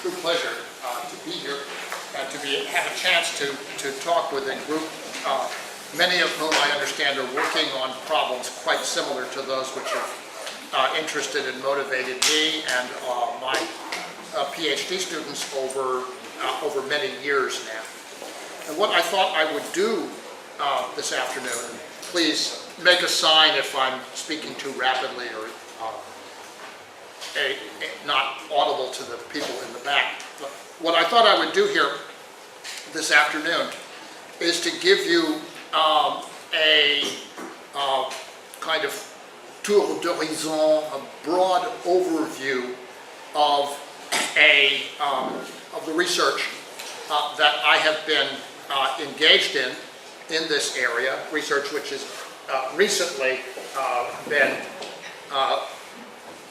true pleasure to be here and to have a chance to talk with a group, many of whom I understand are working on problems quite similar to those which have interested and motivated me and my PhD students over many years now. And what I thought I would do this afternoon, please make a sign if I'm speaking too rapidly or not audible to the people in the back. But what I thought I would do here this afternoon is to give you a kind of tour d'horizon, a broad overview of the research that I have been engaged in this area, research which has recently been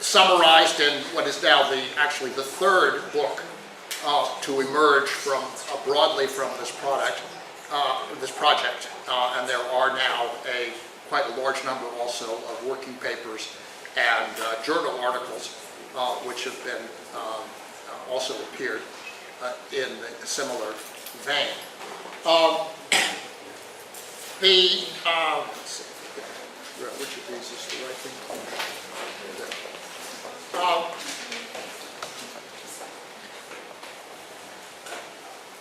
summarized in what is now actually the third book to emerge broadly from this project, and there are now quite a large number also of working papers and journal articles which have been also appeared in a similar vein. Let's see, which of these is the right thing?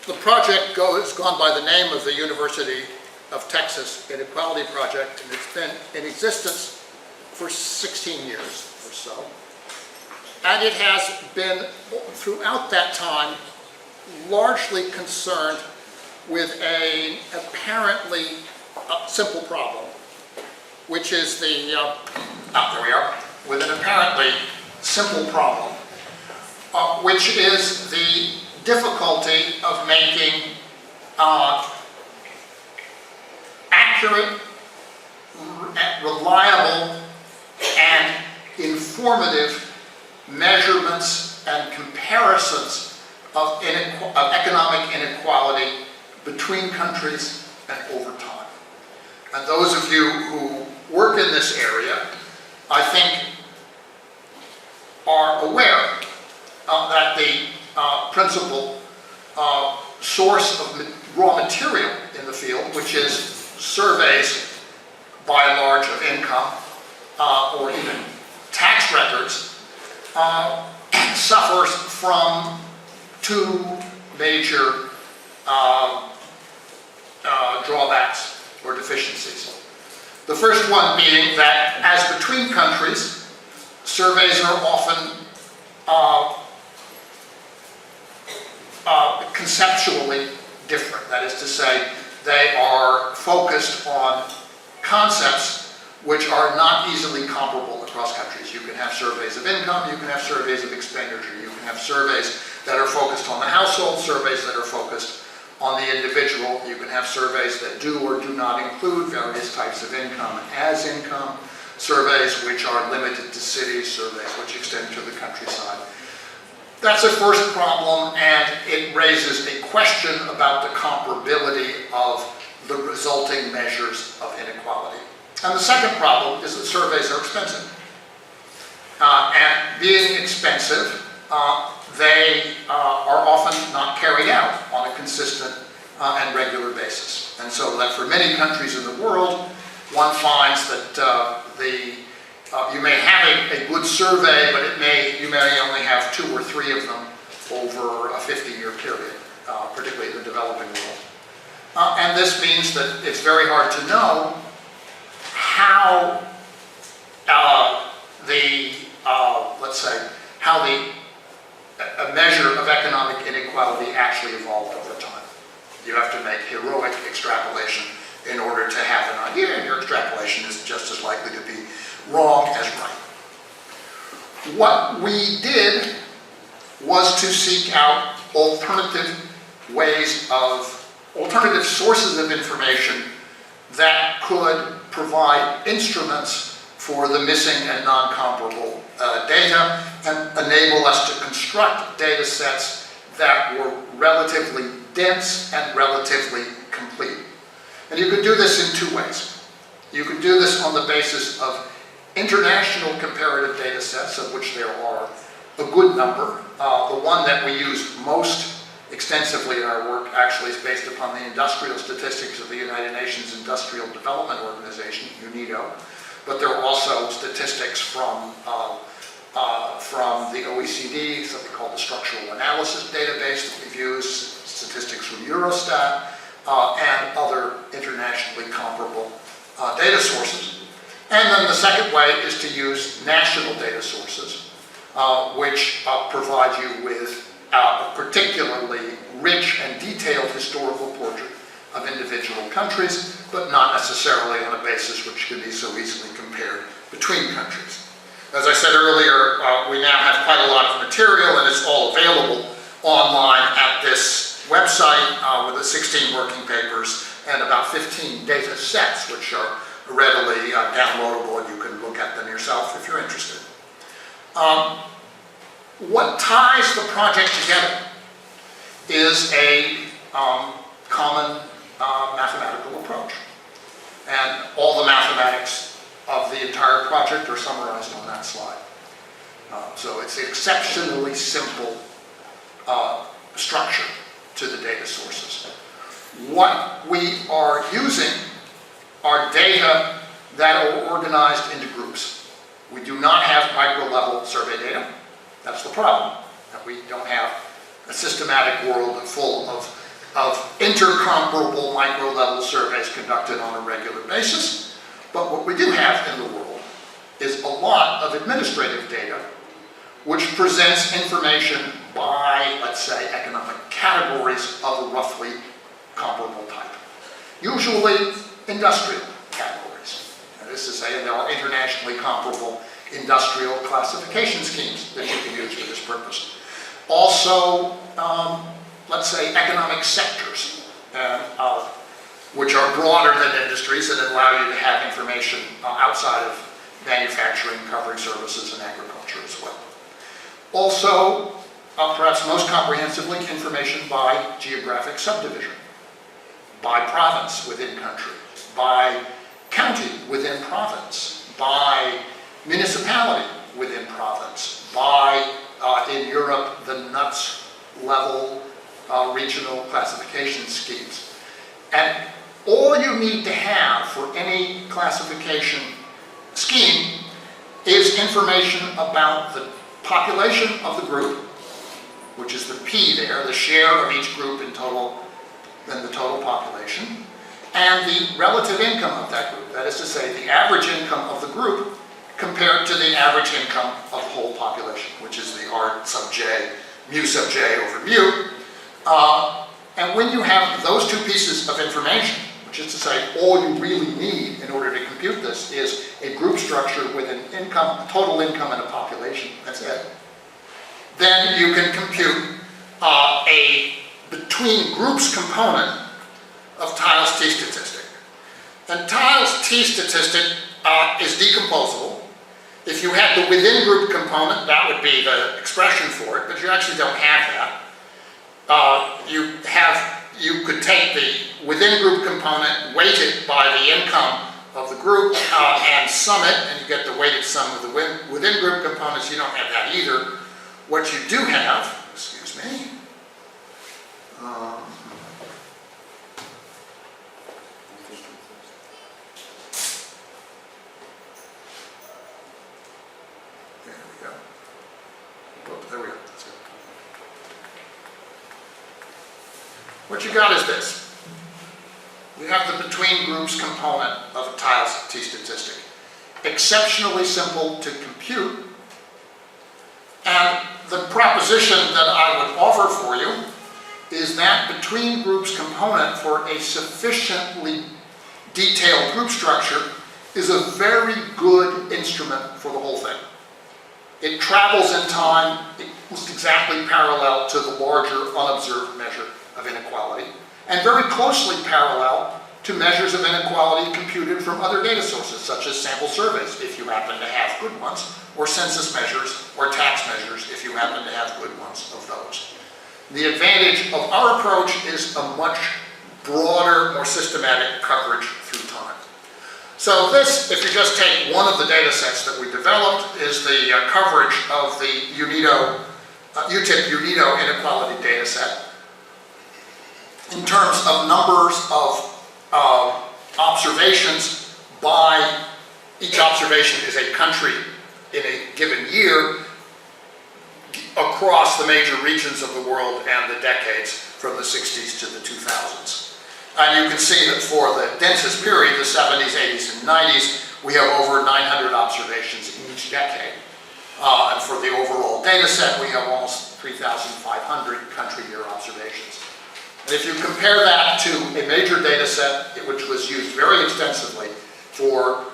The project has gone by the name of the University of Texas Inequality Project, and it's been in existence for 16 years or so. And it has been, throughout that time, largely concerned with an apparently simple problem, which is there we are, with an apparently simple problem, which is the difficulty of making accurate, reliable, and informative measurements and comparisons of economic inequality between countries and over time. And those of you who work in this area, I think, are aware that the principal source of raw material in the field, which is surveys by and large of income or even tax records, suffers from two major drawbacks or deficiencies. The first one being that, as between countries, surveys are often conceptually different. That is to say, they are focused on concepts which are not easily comparable across countries. You can have surveys of income, you can have surveys of expenditure, you can have surveys that are focused on the household, surveys that are focused on the individual, you can have surveys that do or do not include various types of income as income, surveys which are limited to cities, surveys which extend to the countryside. That's a first problem, and it raises a question about the comparability of the resulting measures of inequality. And the second problem is that surveys are expensive. And being expensive, they are often not carried out on a consistent and regular basis. And so that for many countries in the world, one finds that you may have a good survey, but you may only have 2 or 3 of them over a 50-year period, particularly in the developing world. And this means that it's very hard to know how a measure of economic inequality actually evolved over time. You have to make heroic extrapolation in order to have an idea, and your extrapolation is just as likely to be wrong as right. What we did was to seek out alternative sources of information that could provide instruments for the missing and non-comparable data and enable us to construct data sets that were relatively dense and relatively complete. And you could do this in 2 ways. You could do this on the basis of international comparative data sets, of which there are a good number. The one that we use most extensively in our work actually is based upon the industrial statistics of the United Nations Industrial Development Organization, UNIDO, but there are also statistics from the OECD, something called the Structural Analysis Database that we've used, statistics from Eurostat, and other internationally comparable data sources. And then the second way is to use national data sources, which provide you with a particularly rich and detailed historical portrait of individual countries, but not necessarily on a basis which can be so easily compared between countries. As I said earlier, we now have quite a lot of material, and it's all available online at this website with the 16 working papers and about 15 data sets, which are readily downloadable, and you can look at them yourself if you're interested. What ties the project together is a common mathematical approach. And all the mathematics of the entire project are summarized on that slide. So it's an exceptionally simple structure to the data sources. What we are using are data that are organized into groups. We do not have micro-level survey data. That's the problem, that we don't have a systematic world full of intercomparable micro-level surveys conducted on a regular basis. But what we do have in the world is a lot of administrative data which presents information by, let's say, economic categories of a roughly comparable type. Usually industrial categories. That is to say, there are internationally comparable industrial classification schemes that you can use for this purpose. Also, let's say, economic sectors, which are broader than industries and allow you to have information outside of manufacturing, covering services and agriculture as well. Also, perhaps most comprehensively, information by geographic subdivision, by province within country, by county within province, by municipality within province, by, in Europe, the NUTS level regional classification schemes. And all you need to have for any classification scheme is information about the population of the group, which is the P there, the share of each group in the total population, and the relative income of that group. That is to say, the average income of the group compared to the average income of the whole population, which is the R sub j, mu sub j over mu. And when you have those two pieces of information, which is to say all you really need in order to compute this is a group structure with an income, a total income and a population, that's it, then you can compute a between groups component of Tiles T statistic. And Tiles T statistic is decomposable. If you had the within group component, that would be the expression for it, but you actually don't have that. You could take the within group component, weight it by the income of the group, and sum it, and you get the weighted sum of the within group components. You don't have that either. What you do have, excuse me, there we go. Oh, there we go. That's good. What you got is this. We have the between groups component of a Tiles T statistic. Exceptionally simple to compute. And the proposition that I would offer for you is that between groups component for a sufficiently detailed group structure is a very good instrument for the whole thing. It travels in time, it's exactly parallel to the larger unobserved measure of inequality, and very closely parallel to measures of inequality computed from other data sources, such as sample surveys, if you happen to have good ones, or census measures, or tax measures, if you happen to have good ones of those. The advantage of our approach is a much broader, more systematic coverage through time. So this, if you just take one of the data sets that we developed, is the coverage of the UTIP-UNIDO inequality data set in terms of numbers of observations by, each observation is a country in a given year across the major regions of the world and the decades from the 60s to the 2000s. And you can see that for the densest period, the 70s, 80s, and 90s, we have over 900 observations in each decade. And for the overall data set, we have almost 3,500 country year observations. And if you compare that to a major data set, which was used very extensively for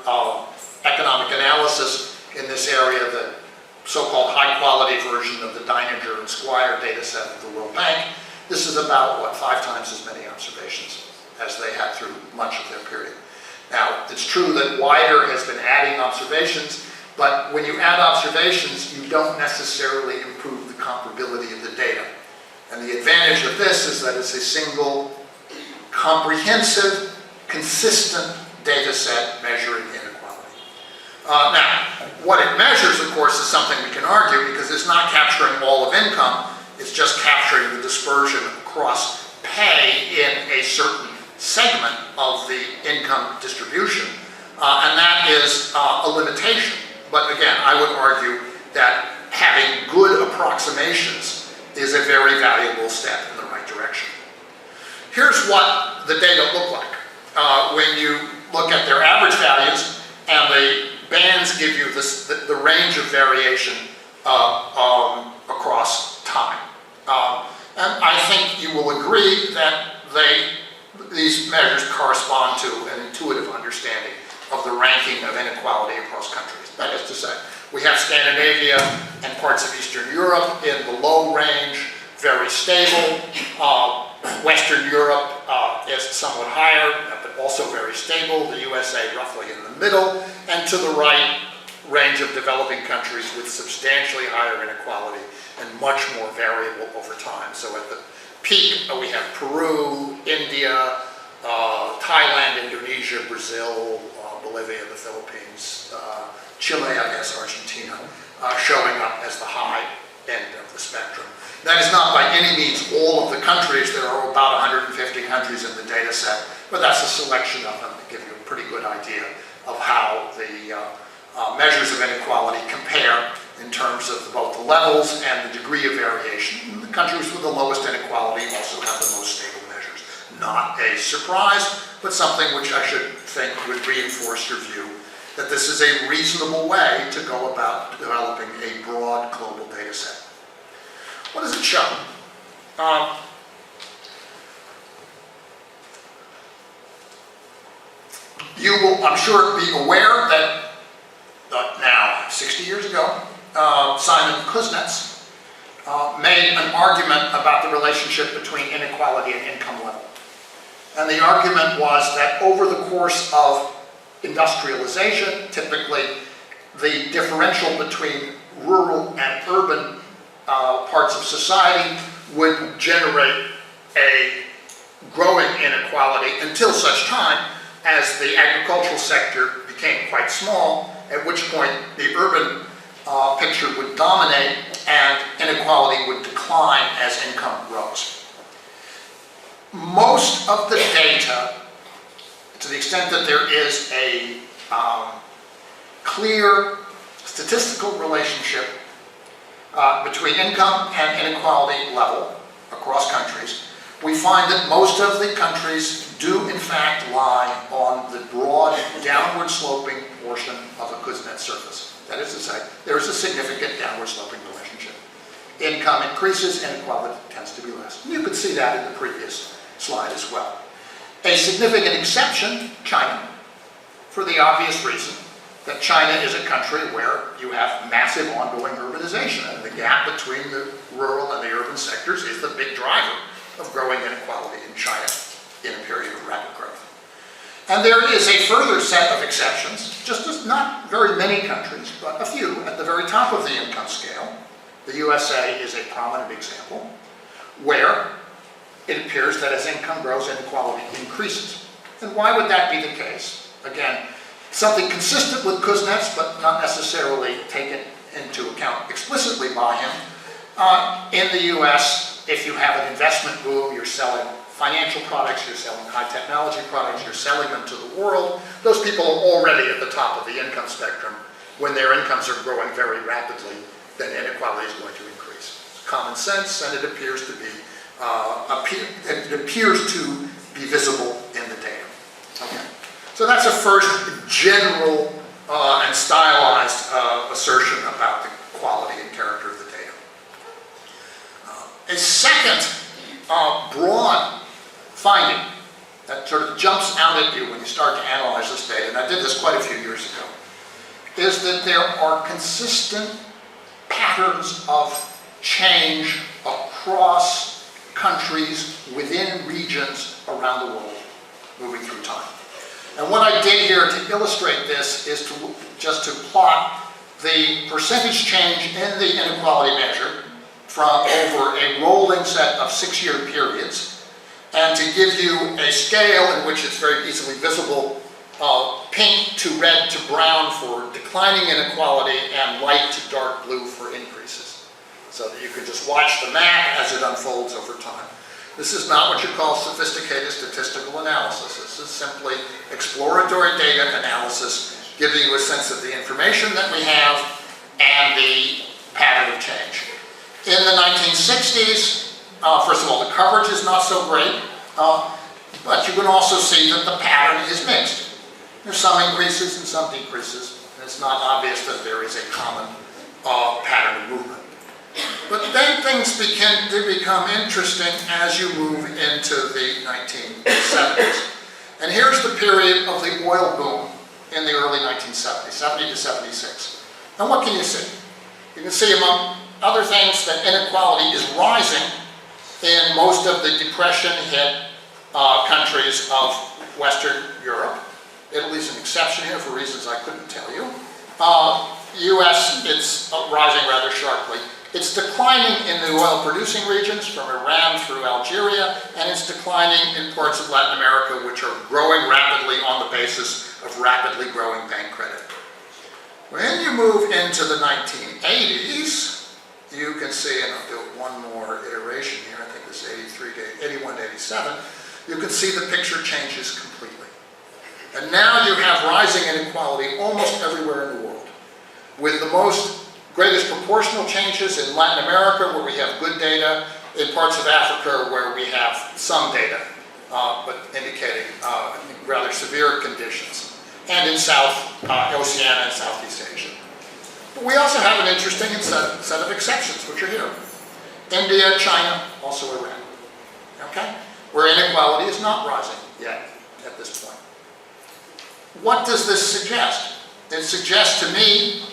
economic analysis in this area, the so-called high-quality version of the Deininger and Squire data set of the World Bank, this is about, 5 times as many observations as they had through much of their period. Now, it's true that WIDER has been adding observations, but when you add observations, you don't necessarily improve the comparability of the data. And the advantage of this is that it's a single, comprehensive, consistent data set measuring inequality. Now, what it measures, of course, is something we can argue because it's not capturing all of income, it's just capturing the dispersion across pay in a certain segment of the income distribution, and that is a limitation. But again, I would argue that having good approximations is a very valuable step in the right direction. Here's what the data look like when you look at their average values, and the bands give you the range of variation across time. And I think you will agree that these measures correspond to an intuitive understanding of the ranking of inequality across countries. That is to say, we have Scandinavia and parts of Eastern Europe in the low range, very stable. Western Europe is somewhat higher, but also very stable. The USA roughly in the middle, and to the right, range of developing countries with substantially higher inequality and much more variable over time. So at the peak, we have Peru, India, Thailand, Indonesia, Brazil, Bolivia, the Philippines, Chile, I guess, Argentina, showing up as the high end of the spectrum. That is not by any means all of the countries. There are about 150 countries in the data set, but that's a selection of them to give you a pretty good idea of how the measures of inequality compare in terms of both the levels and the degree of variation. The countries with the lowest inequality also have the most stable measures. Not a surprise, but something which I should think would reinforce your view that this is a reasonable way to go about developing a broad global data set. What does it show? You will, I'm sure, be aware that now, 60 years ago, Simon Kuznets made an argument about the relationship between inequality and income level. And the argument was that over the course of industrialization, typically the differential between rural and urban parts of society would generate a growing inequality until such time as the agricultural sector became quite small, at which point the urban picture would dominate and inequality would decline as income rose. Most of the data, to the extent that there is a clear statistical relationship between income and inequality level across countries, we find that most of the countries do in fact lie on the broad downward sloping portion of a Kuznets surface. That is to say, there is a significant downward sloping relationship. Income increases, inequality tends to be less. And you could see that in the previous slide as well. A significant exception, China, for the obvious reason that China is a country where you have massive ongoing urbanization, and the gap between the rural and the urban sectors is the big driver of growing inequality in China in a period of rapid growth. And there is a further set of exceptions, just as not very many countries, but a few at the very top of the income scale. The USA is a prominent example, where it appears that as income grows, inequality increases. And why would that be the case? Again, something consistent with Kuznets, but not necessarily taken into account explicitly by him. In the US, if you have an investment boom, you're selling financial products, you're selling high technology products, you're selling them to the world. Those people are already at the top of the income spectrum. When their incomes are growing very rapidly, then inequality is going to increase. It's common sense, and it appears to be visible in the data. Okay. So that's a first general and stylized assertion about the quality and character of the data. A second broad finding that sort of jumps out at you when you start to analyze this data, and I did this quite a few years ago, is that there are consistent patterns of change across countries within regions around the world moving through time. And what I did here to illustrate this is just to plot the percentage change in the inequality measure from over a rolling set of 6-year periods, and to give you a scale in which it's very easily visible, pink to red to brown for declining inequality and light to dark blue for increases, so that you can just watch the map as it unfolds over time. This is not what you call sophisticated statistical analysis. This is simply exploratory data analysis, giving you a sense of the information that we have and the pattern of change. In the 1960s, first of all, the coverage is not so great, but you can also see that the pattern is mixed. There's some increases and some decreases, and it's not obvious that there is a common pattern of movement. But then things begin to become interesting as you move into the 1970s. And here's the period of the oil boom in the early 1970s, 70 to 76. And what can you see? You can see, among other things, that inequality is rising in most of the depression-hit countries of Western Europe. Italy's an exception here for reasons I couldn't tell you. US, it's rising rather sharply. It's declining in the oil-producing regions from Iran through Algeria, and it's declining in parts of Latin America which are growing rapidly on the basis of rapidly growing bank credit. When you move into the 1980s, you can see, and I'll do one more iteration here, I think it's 81 to 87, you can see the picture changes completely. And now you have rising inequality almost everywhere in the world, with the greatest proportional changes in Latin America, where we have good data, in parts of Africa where we have some data, but indicating rather severe conditions, and in South Oceania and Southeast Asia. But we also have an interesting set of exceptions, which are here. India, China, also Iran, okay? Where inequality is not rising yet at this point. What does this suggest? It suggests to me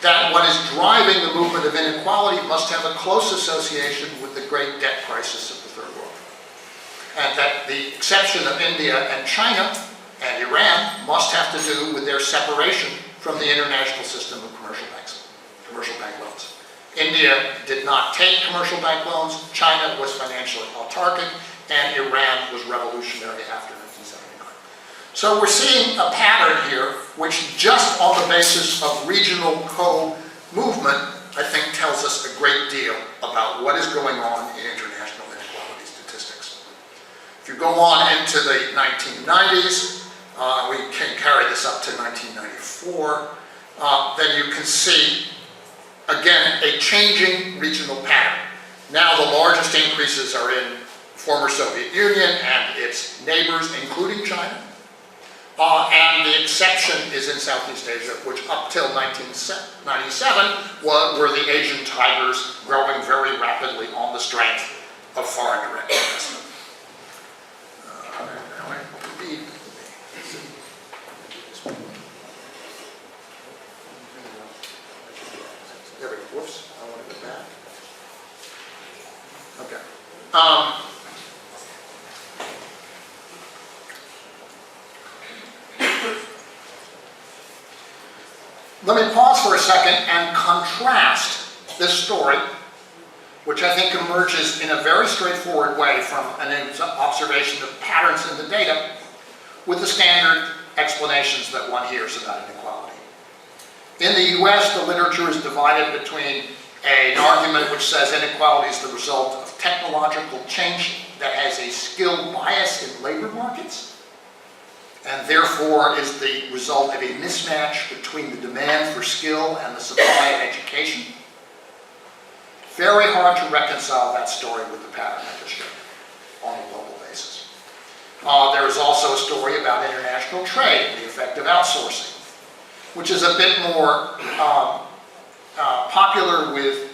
that what is driving the movement of inequality must have a close association with the great debt crisis of the Third World. And that the exception of India and China and Iran must have to do with their separation from the international system of commercial banks, commercial bank loans. India did not take commercial bank loans, China was financially autarkic, and Iran was revolutionary after 1979. So we're seeing a pattern here which, just on the basis of regional co-movement, I think tells us a great deal about what is going on in international inequality statistics. If you go on into the 1990s, we can carry this up to 1994, then you can see, again, a changing regional pattern. Now the largest increases are in former Soviet Union and its neighbors, including China. And the exception is in Southeast Asia, which up till 1997 were the Asian tigers, growing very rapidly on the strength of foreign direct investment. There we go. Whoops, I want to go back. Okay. Let me pause for a second and contrast this story, which I think emerges in a very straightforward way from an observation of patterns in the data, with the standard explanations that one hears about inequality. In the US, the literature is divided between an argument which says inequality is the result of technological change that has a skill bias in labor markets, and therefore is the result of a mismatch between the demand for skill and the supply of education. Very hard to reconcile that story with the pattern I just showed on a global basis. There is also a story about international trade, the effect of outsourcing, which is a bit more popular with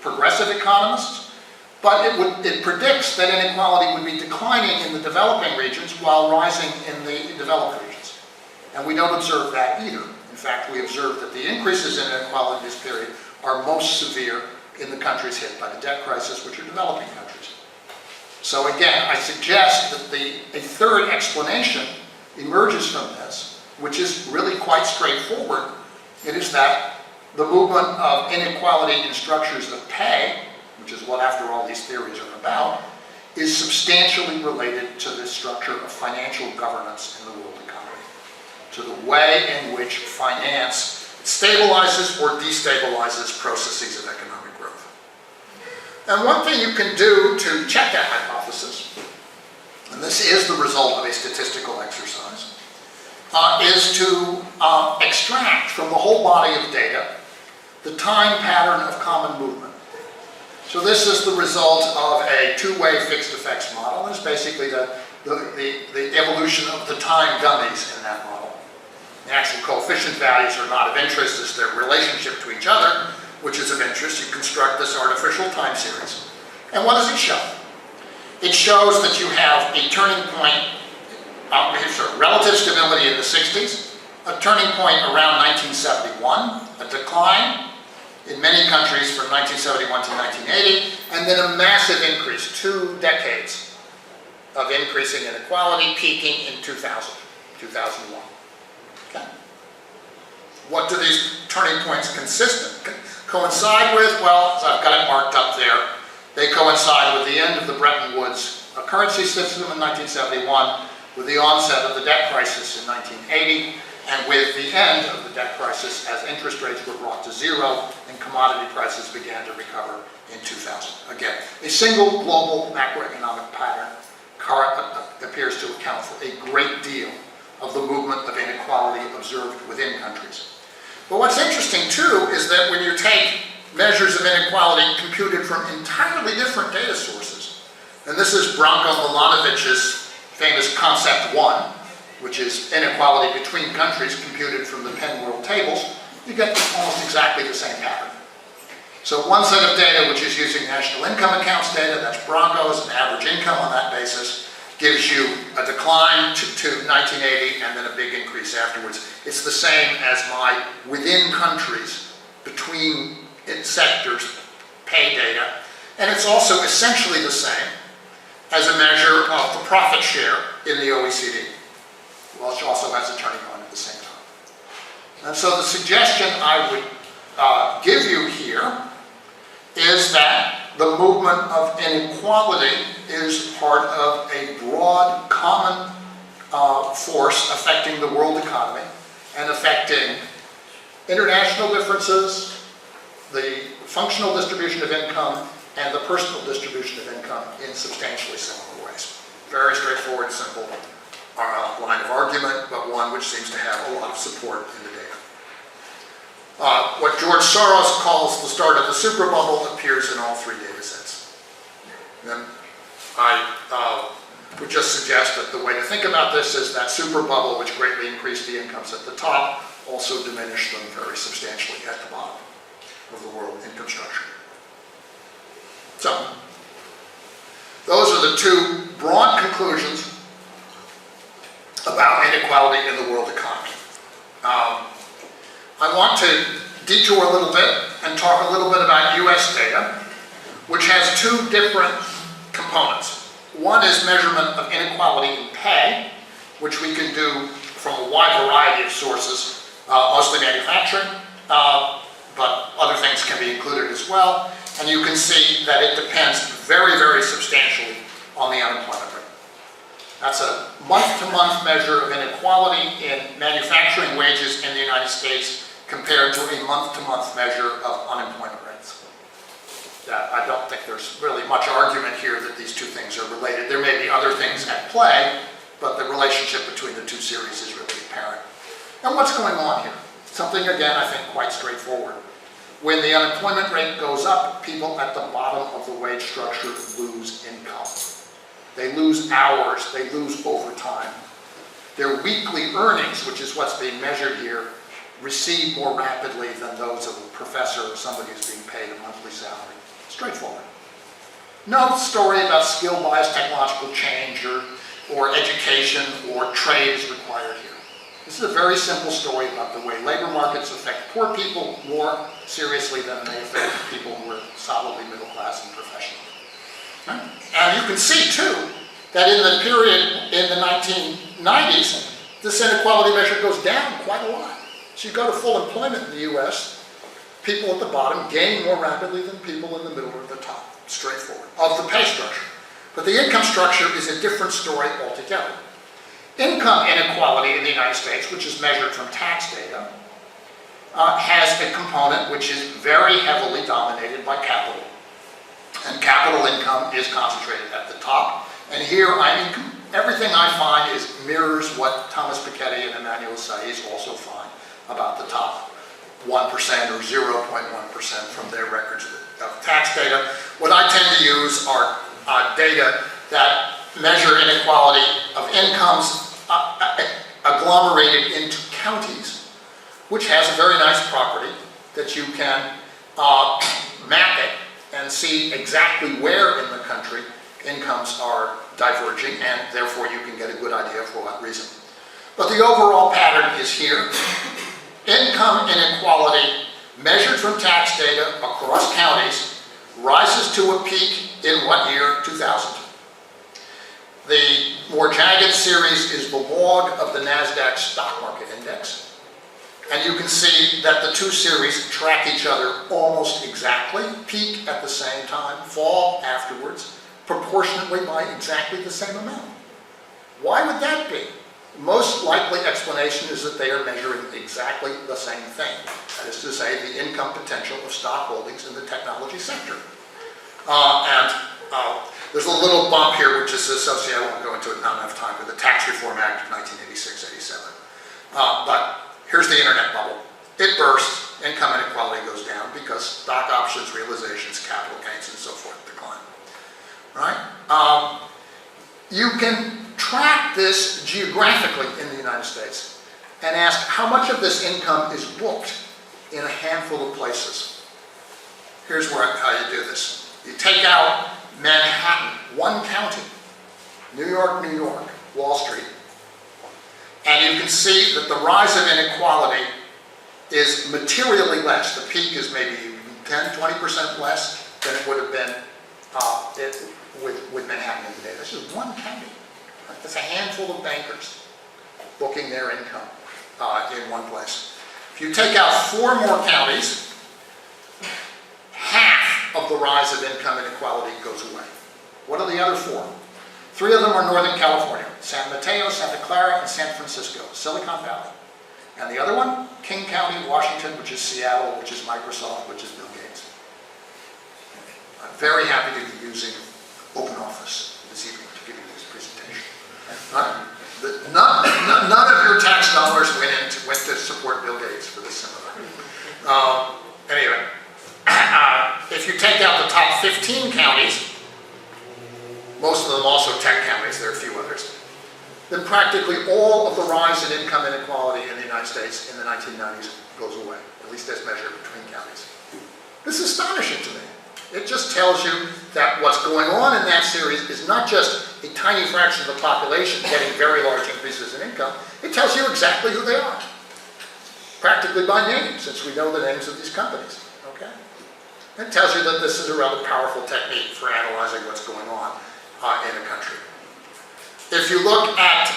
progressive economists, but it predicts that inequality would be declining in the developing regions while rising in the developed regions. And we don't observe that either. In fact, we observe that the increases in inequality in this period are most severe in the countries hit by the debt crisis, which are developing countries. So again, I suggest that a third explanation emerges from this, which is really quite straightforward. It is that the movement of inequality in structures of pay, which is what, after all, these theories are about, is substantially related to the structure of financial governance in the world economy, to the way in which finance stabilizes or destabilizes processes of economic growth. And one thing you can do to check that hypothesis, and this is the result of a statistical exercise, is to extract from the whole body of data the time pattern of common movement. So this is the result of a two-way fixed effects model. It's basically the evolution of the time dummies in that model. The actual coefficient values are not of interest, it's their relationship to each other, which is of interest. You construct this artificial time series. And what does it show? It shows that you have a turning point, relative stability in the 60s, a turning point around 1971, a decline in many countries from 1971 to 1980, and then a massive increase, 2 decades of increasing inequality, peaking in 2000, 2001. Okay. What do these turning points coincide with? Well, as I've got it marked up there, they coincide with the end of the Bretton Woods currency system in 1971, with the onset of the debt crisis in 1980, and with the end of the debt crisis as interest rates were brought to zero and commodity prices began to recover in 2000. Again, a single global macroeconomic pattern appears to account for a great deal of the movement of inequality observed within countries. But what's interesting too is that when you take measures of inequality computed from entirely different data sources, and this is Branko Milanovic's famous Concept 1, which is inequality between countries computed from the Penn World Tables, you get almost exactly the same pattern. So one set of data, which is using national income accounts data, that's Branko's, and average income on that basis, gives you a decline to 1980 and then a big increase afterwards. It's the same as my within countries, between sectors, pay data. And it's also essentially the same as a measure of the profit share in the OECD, which also has a turning point at the same time. And so the suggestion I would give you here is that the movement of inequality is part of a broad, common force affecting the world economy and affecting international differences, the functional distribution of income, and the personal distribution of income in substantially similar ways. Very straightforward, simple line of argument, but one which seems to have a lot of support in the data. What George Soros calls the start of the super bubble appears in all 3 data sets. And I would just suggest that the way to think about this is that super bubble, which greatly increased the incomes at the top, also diminished them very substantially at the bottom of the world income structure. So, those are the 2 broad conclusions about inequality in the world economy. I want to detour a little bit and talk a little bit about US data, which has 2 different components. One is measurement of inequality in pay, which we can do from a wide variety of sources, mostly manufacturing, but other things can be included as well. And you can see that it depends very, very substantially on the unemployment rate. That's a month-to-month measure of inequality in manufacturing wages in the United States compared to a month-to-month measure of unemployment rates. I don't think there's really much argument here that these two things are related. There may be other things at play, but the relationship between the two series is really apparent. And what's going on here? Something, again, I think quite straightforward. When the unemployment rate goes up, people at the bottom of the wage structure lose income. They lose hours, they lose overtime. Their weekly earnings, which is what's being measured here, recede more rapidly than those of a professor or somebody who's being paid a monthly salary. Straightforward. No story about skill-biased technological change or education or trade is required here. This is a very simple story about the way labor markets affect poor people more seriously than they affect people who are solidly middle class and professional. And you can see, too, that in the period in the 1990s, this inequality measure goes down quite a lot. So you go to full employment in the US, people at the bottom gain more rapidly than people in the middle or the top, straightforward, of the pay structure. But the income structure is a different story altogether. Income inequality in the United States, which is measured from tax data, has a component which is very heavily dominated by capital. And capital income is concentrated at the top. And here, everything I find mirrors what Thomas Piketty and Emmanuel Saez also find about the top 1% or 0.1% from their records of tax data. What I tend to use are data that measure inequality of incomes agglomerated into counties, which has a very nice property that you can map it and see exactly where in the country incomes are diverging, and therefore you can get a good idea for what reason. But the overall pattern is here. Income inequality measured from tax data across counties rises to a peak in what year? 2000. The more jagged series is the log of the NASDAQ stock market index. And you can see that the two series track each other almost exactly, peak at the same time, fall afterwards, proportionately by exactly the same amount. Why would that be? Most likely explanation is that they are measuring exactly the same thing. That is to say, the income potential of stock holdings in the technology sector. There's a little bump here which is associated, I won't go into it, not enough time, with the Tax Reform Act of 1986-87. But here's the internet bubble. It bursts, income inequality goes down because stock options, realizations, capital gains, and so forth decline. Right? You can track this geographically in the United States and ask how much of this income is booked in a handful of places. Here's how you do this. You take out Manhattan, one county, New York, Wall Street, and you can see that the rise of inequality is materially less. The peak is maybe 10-20% less than it would have been with Manhattan in the day. This is one county. Right? That's a handful of bankers booking their income in one place. If you take out 4 more counties, half of the rise of income inequality goes away. What are the other 4? 3 of them are Northern California: San Mateo, Santa Clara, and San Francisco, Silicon Valley. And the other one, King County, Washington, which is Seattle, which is Microsoft, which is Bill Gates. I'm very happy to be using OpenOffice this evening to give you this presentation. None of your tax dollars went to support Bill Gates for this seminar. Anyway, if you take out the top 15 counties, most of them also tech counties, there are a few others, then practically all of the rise in income inequality in the United States in the 1990s goes away, at least as measured between counties. This is astonishing to me. It just tells you that what's going on in that series is not just a tiny fraction of the population getting very large increases in income, it tells you exactly who they are, practically by name, since we know the names of these companies. Okay? It tells you that this is a rather powerful technique for analyzing what's going on in a country. If you look at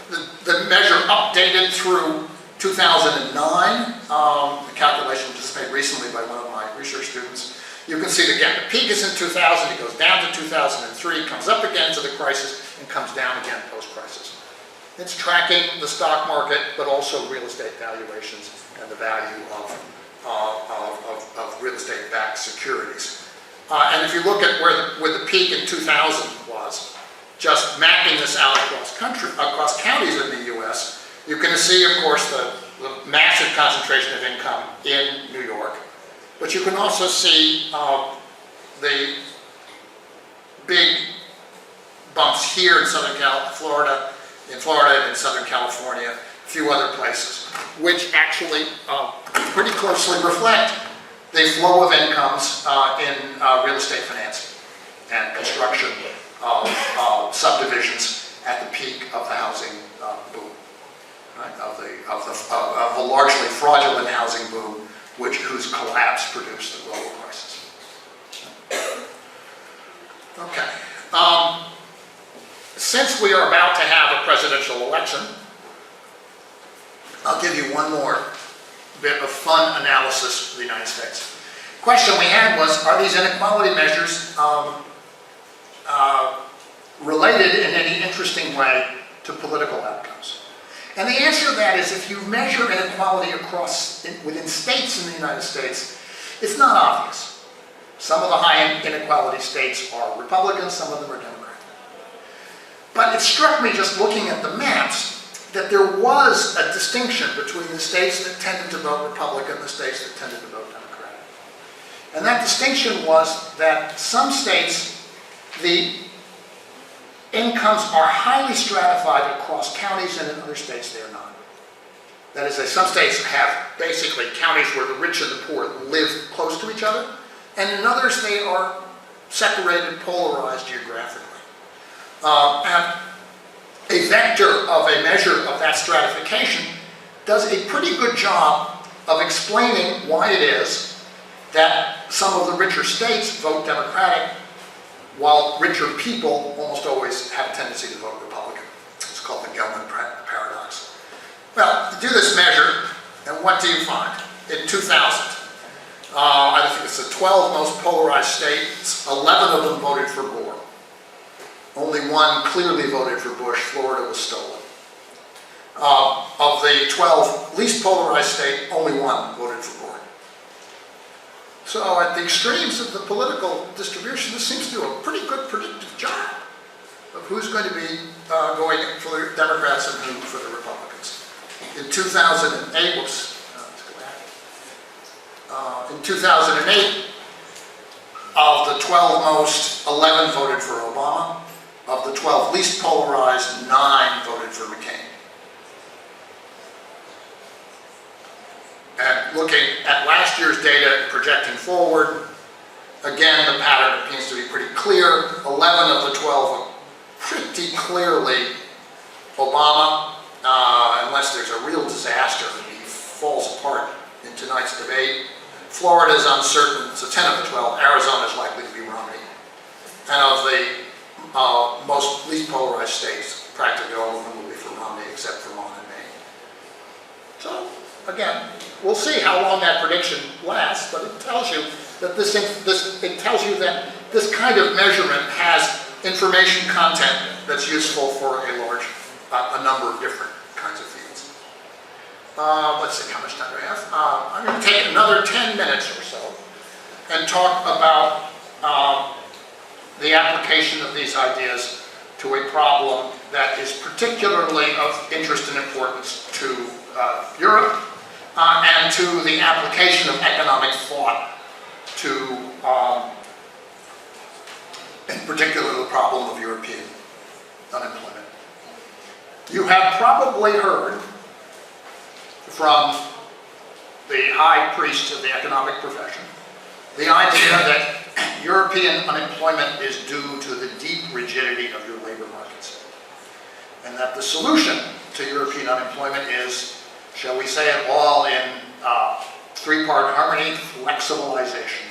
the measure updated through 2009, the calculation just made recently by one of my research students, You can see that again, the peak is in 2000, it goes down to 2003, comes up again to the crisis, and comes down again post-crisis. It's tracking the stock market, but also real estate valuations and the value of real estate-backed securities. And if you look at where the peak in 2000 was, just mapping this out across counties in the U.S., you can see, of course, the massive concentration of income in New York. But you can also see the big bumps here in Florida and in Southern California, a few other places, which actually pretty closely reflect the flow of incomes in real estate financing and construction of subdivisions at the peak of the housing boom, right? of the largely fraudulent housing boom, whose collapse produced the global crisis. Okay. Since we are about to have a presidential election, I'll give you one more bit of fun analysis of the United States. Question we had was, are these inequality measures related in any interesting way to political outcomes? And the answer to that is, if you measure inequality within states in the United States, it's not obvious. Some of the high inequality states are Republican, some of them are Democratic. But it struck me just looking at the maps that there was a distinction between the states that tended to vote Republican and the states that tended to vote Democratic. And that distinction was that some states, the incomes are highly stratified across counties, and in other states they are not. That is, some states have basically counties where the rich and the poor live close to each other, and in others they are separated, polarized geographically. And a vector of a measure of that stratification does a pretty good job of explaining why it is that some of the richer states vote Democratic, while richer people almost always have a tendency to vote Republican. It's called the Galbraith paradox. Well, to do this measure, and what do you find? In 2000, I think it's the 12 most polarized states, 11 of them voted for Gore. Only one clearly voted for Bush. Florida was stolen. Of the 12 least polarized states, only one voted for Gore. So at the extremes of the political distribution, this seems to do a pretty good predictive job of who's going to be going for the Democrats and who for the Republicans. In 2008, in 2008, of the 12 most, 11 voted for Obama. Of the 12 least polarized, 9 voted for McCain. And looking at last year's data and projecting forward, again, the pattern appears to be pretty clear. 11 of the 12 are pretty clearly Obama, unless there's a real disaster and he falls apart in tonight's debate. Florida is uncertain, so 10 of the 12. Arizona is likely to be Romney. And of the most least polarized states, practically all of them will be for Romney, except Vermont and Maine. So, again, we'll see how long that prediction lasts, but it tells you that this kind of measurement has information content that's useful for a number of different kinds of fields. Let's see, how much time do I have? I'm going to take another 10 minutes or so and talk about the application of these ideas to a problem that is particularly of interest and importance to Europe and to the application of economic thought to, in particular, the problem of European unemployment. You have probably heard from the high priest of the economic profession the idea that European unemployment is due to the deep rigidity of your labor markets, and that the solution to European unemployment is, shall we say it all in three-part harmony, flexibilization.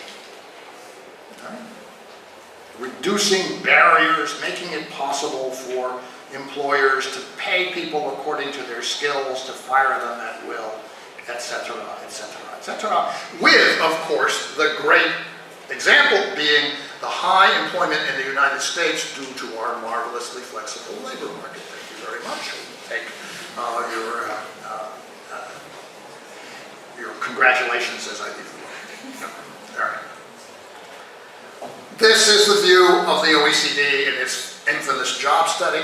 Okay? Reducing barriers, making it possible for employers to pay people according to their skills, to fire them at will, etc., etc., etc., with, of course, the great Example being the high employment in the United States due to our marvelously flexible labor market. Thank you very much. Take your congratulations as I leave the room. All right. This is the view of the OECD in its infamous job study,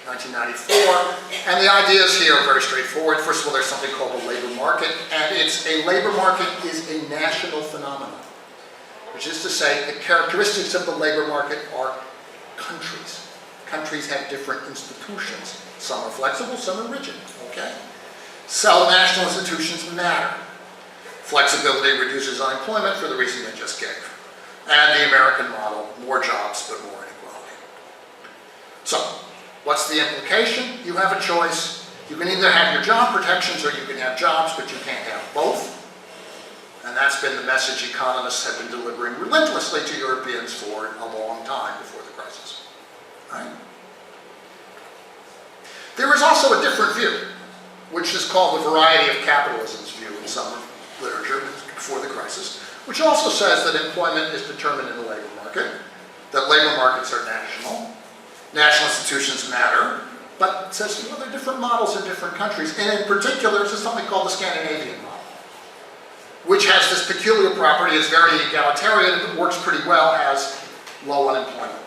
1994. And the ideas here are very straightforward. First of all, there's something called a labor market, and a labor market is a national phenomenon, which is to say the characteristics of the labor market are countries. Countries have different institutions. Some are flexible, some are rigid, okay? So national institutions matter. Flexibility reduces unemployment for the reason I just gave. And the American model, more jobs but more inequality. So, what's the implication? You have a choice. You can either have your job protections or you can have jobs, but you can't have both. And that's been the message economists have been delivering relentlessly to Europeans for a long time before the crisis. Right? There is also a different view, which is called the variety of capitalism's view in some literature before the crisis, which also says that employment is determined in the labor market, that labor markets are national, national institutions matter, but it says, you know, there are different models in different countries, and in particular, there's something called the Scandinavian model, which has this peculiar property, it's very egalitarian, it works pretty well, has low unemployment.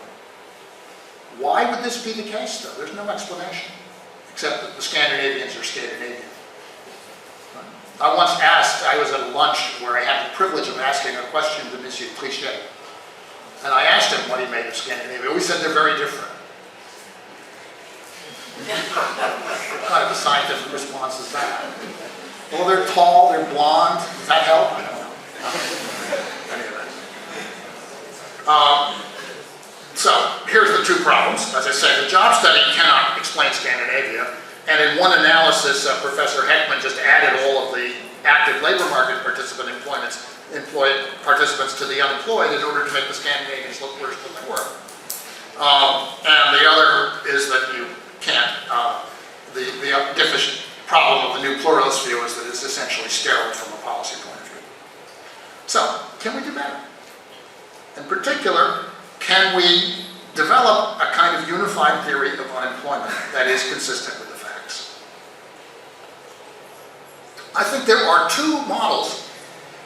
Why would this be the case, though? There's no explanation, except that the Scandinavians are Scandinavian. I once asked, I was at a lunch where I had the privilege of asking a question to Monsieur Trichet. And I asked him what he made of Scandinavia. We said they're very different. What kind of a scientific response is that? Well, they're tall, they're blonde. Does that help? I don't know. Anyway. So, here's the two problems. As I say, the job study cannot explain Scandinavia. And in one analysis, Professor Heckman just added all of the active labor market employed participants to the unemployed in order to make the Scandinavians look worse than they were. And the other is that you can't, the deficient problem of the new pluralist view is that it's essentially sterile from a policy point of view. So, can we do better? In particular, can we develop a kind of unified theory of unemployment that is consistent with the facts? I think there are two models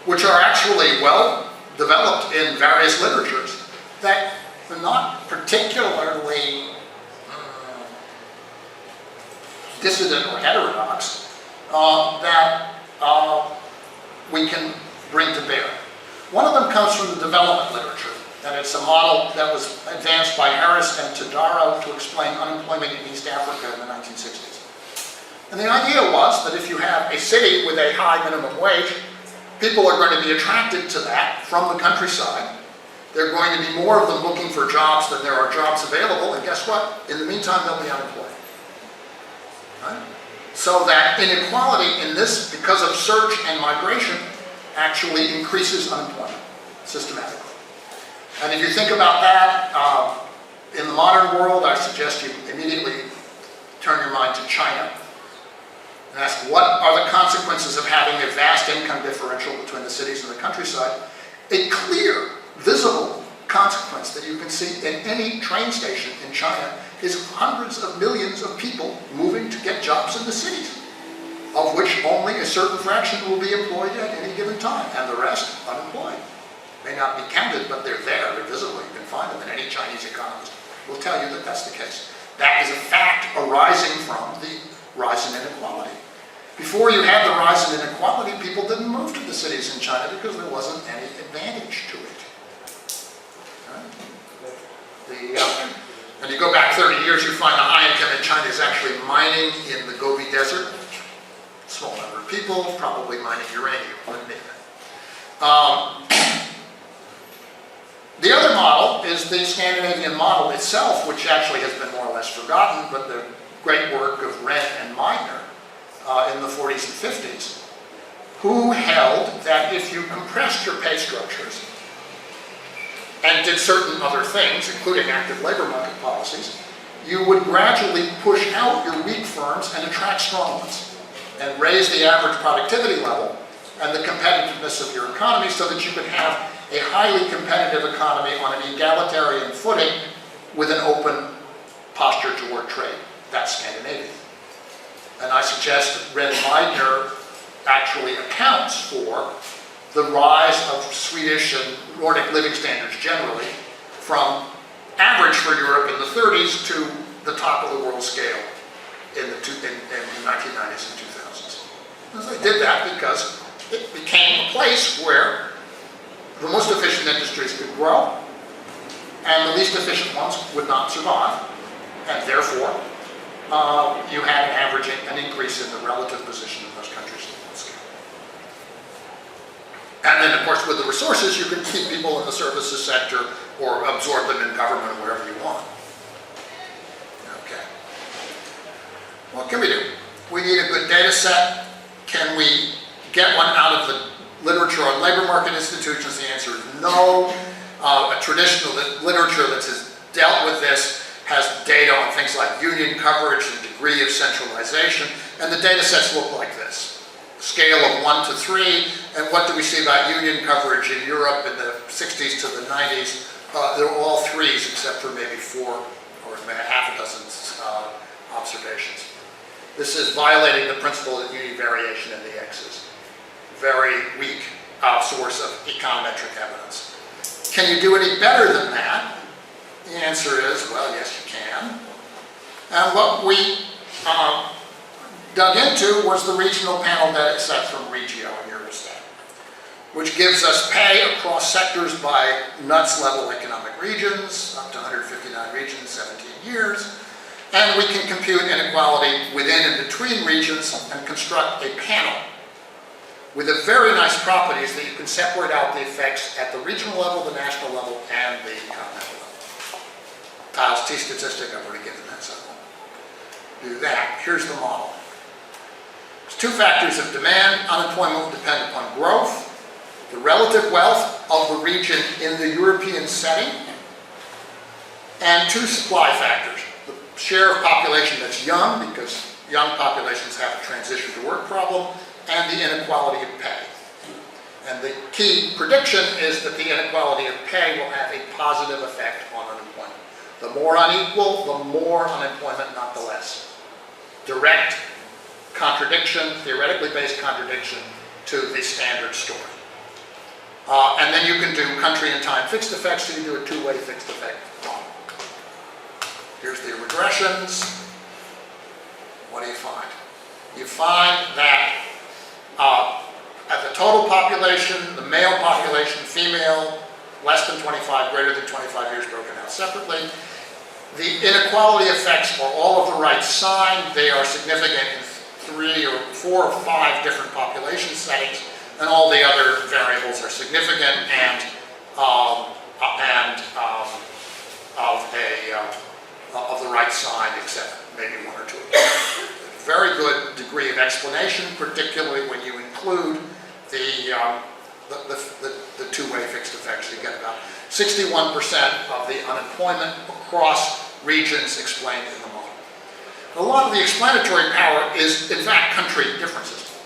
which are actually well developed in various literatures that are not particularly dissident or heterodox that we can bring to bear. One of them comes from the development literature, and it's a model that was advanced by Harris and Todaro to explain unemployment in East Africa in the 1960s. And the idea was that if you have a city with a high minimum wage, people are going to be attracted to that from the countryside. There are going to be more of them looking for jobs than there are jobs available, and guess what? In the meantime, they'll be unemployed. Right? So that inequality in this, because of search and migration, actually increases unemployment systematically. And if you think about that, in the modern world, I suggest you immediately turn your mind to China and ask, what are the consequences of having a vast income differential between the cities and the countryside? A clear, visible consequence that you can see in any train station in China is hundreds of millions of people moving to get jobs in the cities, of which only a certain fraction will be employed at any given time, and the rest unemployed. May not be counted, but they're there, they're visible, you can find them, and any Chinese economist will tell you that that's the case. That is a fact arising from the rise in inequality. Before you had the rise in inequality, people didn't move to the cities in China because there wasn't any advantage to it. Right? And you go back 30 years, you find the high income in China is actually mining in the Gobi Desert. Small number of people, probably mining uranium, wouldn't it? The other model is the Scandinavian model itself, which actually has been more or less forgotten, but the great work of Wren and Meitner in the 40s and 50s, who held that if you compressed your pay structures and did certain other things, including active labor market policies, you would gradually push out your weak firms and attract strong ones, and raise the average productivity level and the competitiveness of your economy so that you could have a highly competitive economy on an egalitarian footing with an open posture toward trade. That's Scandinavia. And I suggest that Rehn-Meidner actually accounts for the rise of Swedish and Nordic living standards generally from average for Europe in the 30s to the top of the world scale in the 1990s and 2000s. And they did that because it became a place where the most efficient industries could grow and the least efficient ones would not survive. And therefore, you had an increase in the relative position of those countries in the world scale. And then, of course, with the resources, you can keep people in the services sector or absorb them in government wherever you want. Okay. What can we do? We need a good data set. Can we get one out of the literature on labor market institutions? The answer is no. A traditional literature that has dealt with this has data on things like union coverage and degree of centralization, and the data sets look like this. Scale of 1 to 3, and what do we see about union coverage in Europe in the 60s to the 90s? They're all 3s except for maybe 4 or half a dozen observations. This is violating the principle of univariation in the X's. Very weak source of econometric evidence. Can you do any better than that? The answer is, well, yes, you can. And what we dug into was the regional panel data set from Regio and Eurostat, which gives us pay across sectors by NUTS level economic regions, up to 159 regions, 17 years. And we can compute inequality within and between regions and construct a panel with a very nice properties that you can separate out the effects at the regional level, the national level, and the continental level. Tiles T statistic, I've already given that, so do that. Here's the model. There's 2 factors of demand. Unemployment will depend upon growth, the relative wealth of the region in the European setting, and 2 supply factors. The share of population that's young, because young populations have a transition to work problem, and the inequality of pay. And the key prediction is that the inequality of pay will have a positive effect on unemployment. The more unequal, the more unemployment, not the less. Direct contradiction, theoretically based contradiction to the standard story. And then you can do country and time fixed effects, so you do a 2-way fixed effect model. Here's the regressions. What do you find? You find that at the total population, the male population, female, less than 25, greater than 25 years broken out separately. The inequality effects are all of the right sign. They are significant in 3 or 4 or 5 different population settings, and all the other variables are significant and of the right sign, except maybe 1 or 2 of them. Very good degree of explanation, particularly when you include the 2-way fixed effects. You get about 61% of the unemployment across regions explained in the model. A lot of the explanatory power is, in fact, country differences.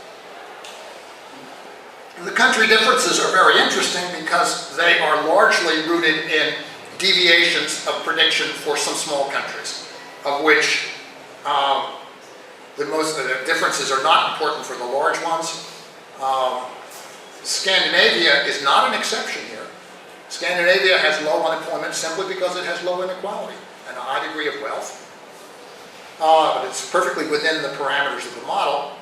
And the country differences are very interesting because they are largely rooted in deviations of prediction for some small countries, of which the differences are not important for the large ones. Scandinavia is not an exception here. Scandinavia has low unemployment simply because it has low inequality and a high degree of wealth. But it's perfectly within the parameters of the model.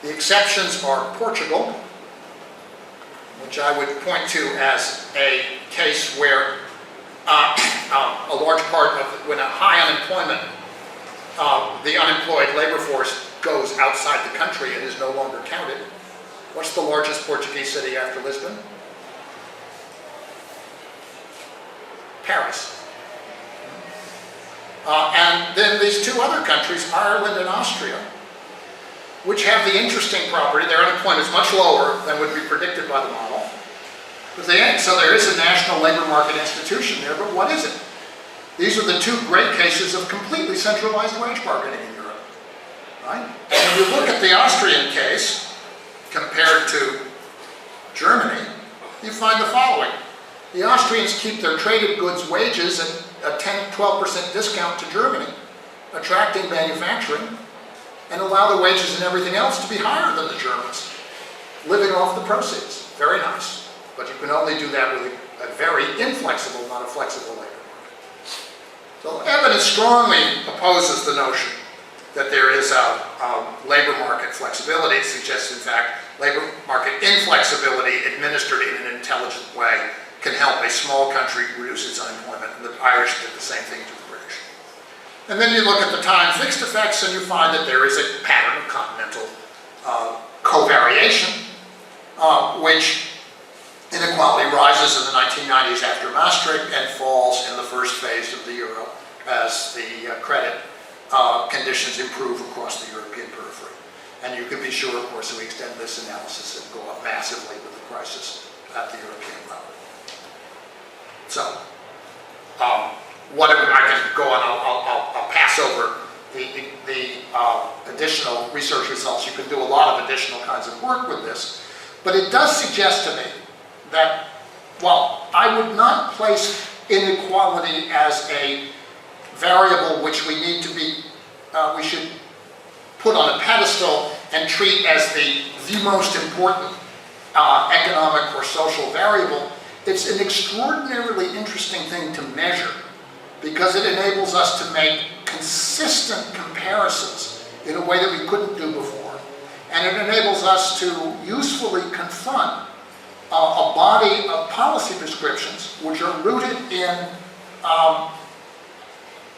The exceptions are Portugal, which I would point to as a case where a large part of, when a high unemployment, the unemployed labor force goes outside the country and is no longer counted. What's the largest Portuguese city after Lisbon? Paris. And then these 2 other countries, Ireland and Austria, which have the interesting property, their unemployment is much lower than would be predicted by the model. So there is a national labor market institution there, but what is it? These are the 2 great cases of completely centralized wage bargaining in Europe. Right? And if you look at the Austrian case, compared to Germany, you find the following. The Austrians keep their traded goods wages at a 10-12% discount to Germany, attracting manufacturing, and allow the wages and everything else to be higher than the Germans, living off the proceeds. Very nice. But you can only do that with a very inflexible, not a flexible labor market. So evidence strongly opposes the notion that there is a labor market flexibility. It suggests, in fact, labor market inflexibility administered in an intelligent way can help a small country reduce its unemployment. And the Irish did the same thing to the British. And then you look at the time fixed effects and you find that there is a pattern of continental covariation, which inequality rises in the 1990s after Maastricht and falls in the first phase of the euro as the credit conditions improve across the European periphery. And you can be sure, of course, that we extend this analysis and go up massively with the crisis at the European level. So, I can go on, I'll pass over the additional research results. You can do a lot of additional kinds of work with this, but it does suggest to me that while I would not place inequality as a variable which we need to be, we should put on a pedestal and treat as the most important economic or social variable, it's an extraordinarily interesting thing to measure because it enables us to make consistent comparisons in a way that we couldn't do before. And it enables us to usefully confront a body of policy prescriptions which are rooted in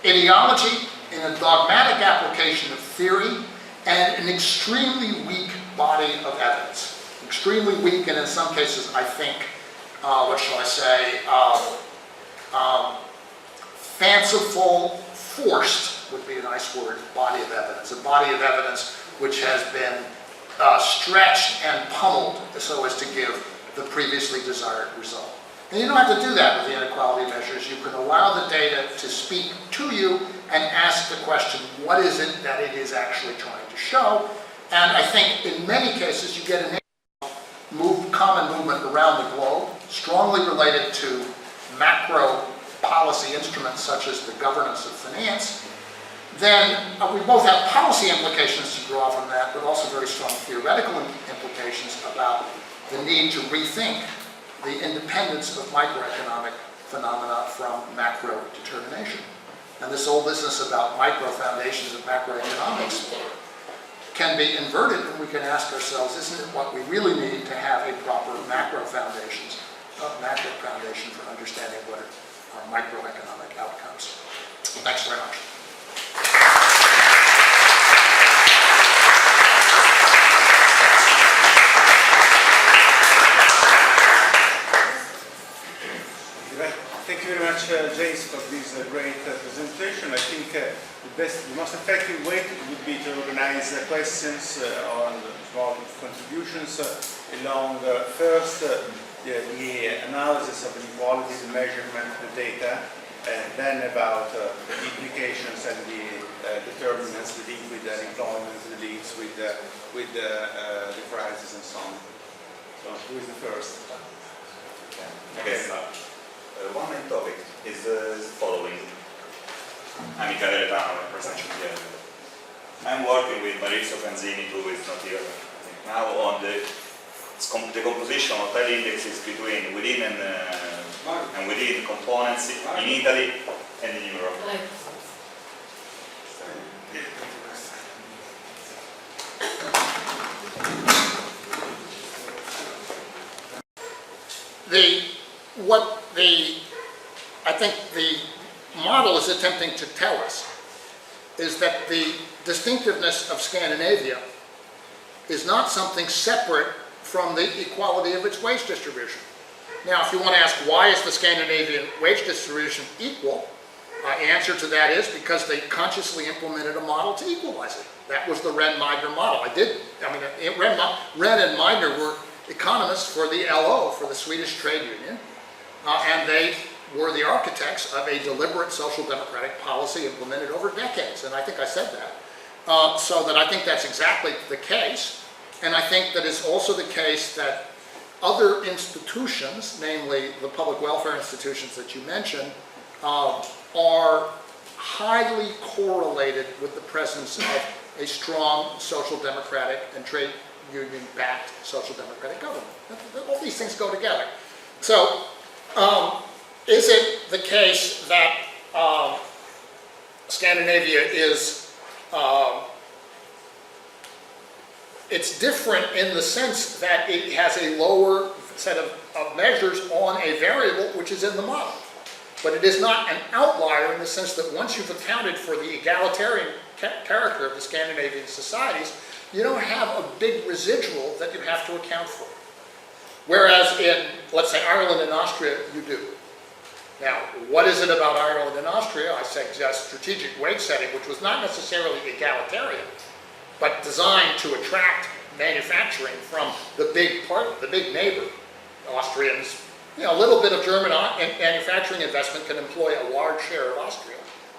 ideology, in a dogmatic application of theory, and an extremely weak body of evidence. Extremely weak, and in some cases, I think, what shall I say, fanciful, forced would be a nice word, body of evidence. A body of evidence which has been stretched and pummeled so as to give the previously desired result. And you don't have to do that with the inequality measures. You can allow the data to speak to you and ask the question, what is it that it is actually trying to show? And I think in many cases you get an common movement around the globe, strongly related to macro policy instruments such as the governance of finance. Then we both have policy implications to draw from that, but also very strong theoretical implications about the need to rethink the independence of microeconomic phenomena from macro determination. And this whole business about micro foundations of macroeconomics can be inverted, and we can ask ourselves, isn't it what we really need to have a proper macro foundation for understanding what are microeconomic outcomes? Thanks very much. Thank you very much, James, for this great presentation. I think the most effective way would be to organize questions on small contributions along first the analysis of inequality, the measurement, the data, and then about the implications and the determinants, the link with unemployment, the links with the crisis and so on. So who is the first? Okay. One main topic is the following. I'm Michele Retano, representing here. I'm working with Maurizio Canzini, who is not here now, on the composition of tile indexes between within and within components in Italy and in Europe. I think the model is attempting to tell us is that the distinctiveness of Scandinavia is not something separate from the equality of its wage distribution. Now, if you want to ask why is the Scandinavian wage distribution equal, answer to that is because they consciously implemented a model to equalize it. That was the Wren-Meidner model. Wren and Meidner were economists for the LO, for the Swedish trade union, and they were the architects of a deliberate social democratic policy implemented over decades, and I think I said that. So that I think that's exactly the case, and I think that it's also the case that other institutions, namely the public welfare institutions that you mentioned, are highly correlated with the presence of a strong social democratic and trade union-backed social democratic government. All these things go together. So, is it the case that Scandinavia is, it's different in the sense that it has a lower set of measures on a variable which is in the model. But it is not an outlier in the sense that once you've accounted for the egalitarian character of the Scandinavian societies, you don't have a big residual that you have to account for. Whereas in, let's say, Ireland and Austria, you do. Now, what is it about Ireland and Austria? I suggest strategic wage setting, which was not necessarily egalitarian, but designed to attract manufacturing from the big neighbor. Austrians, a little bit of German manufacturing investment can employ a large share of Austria.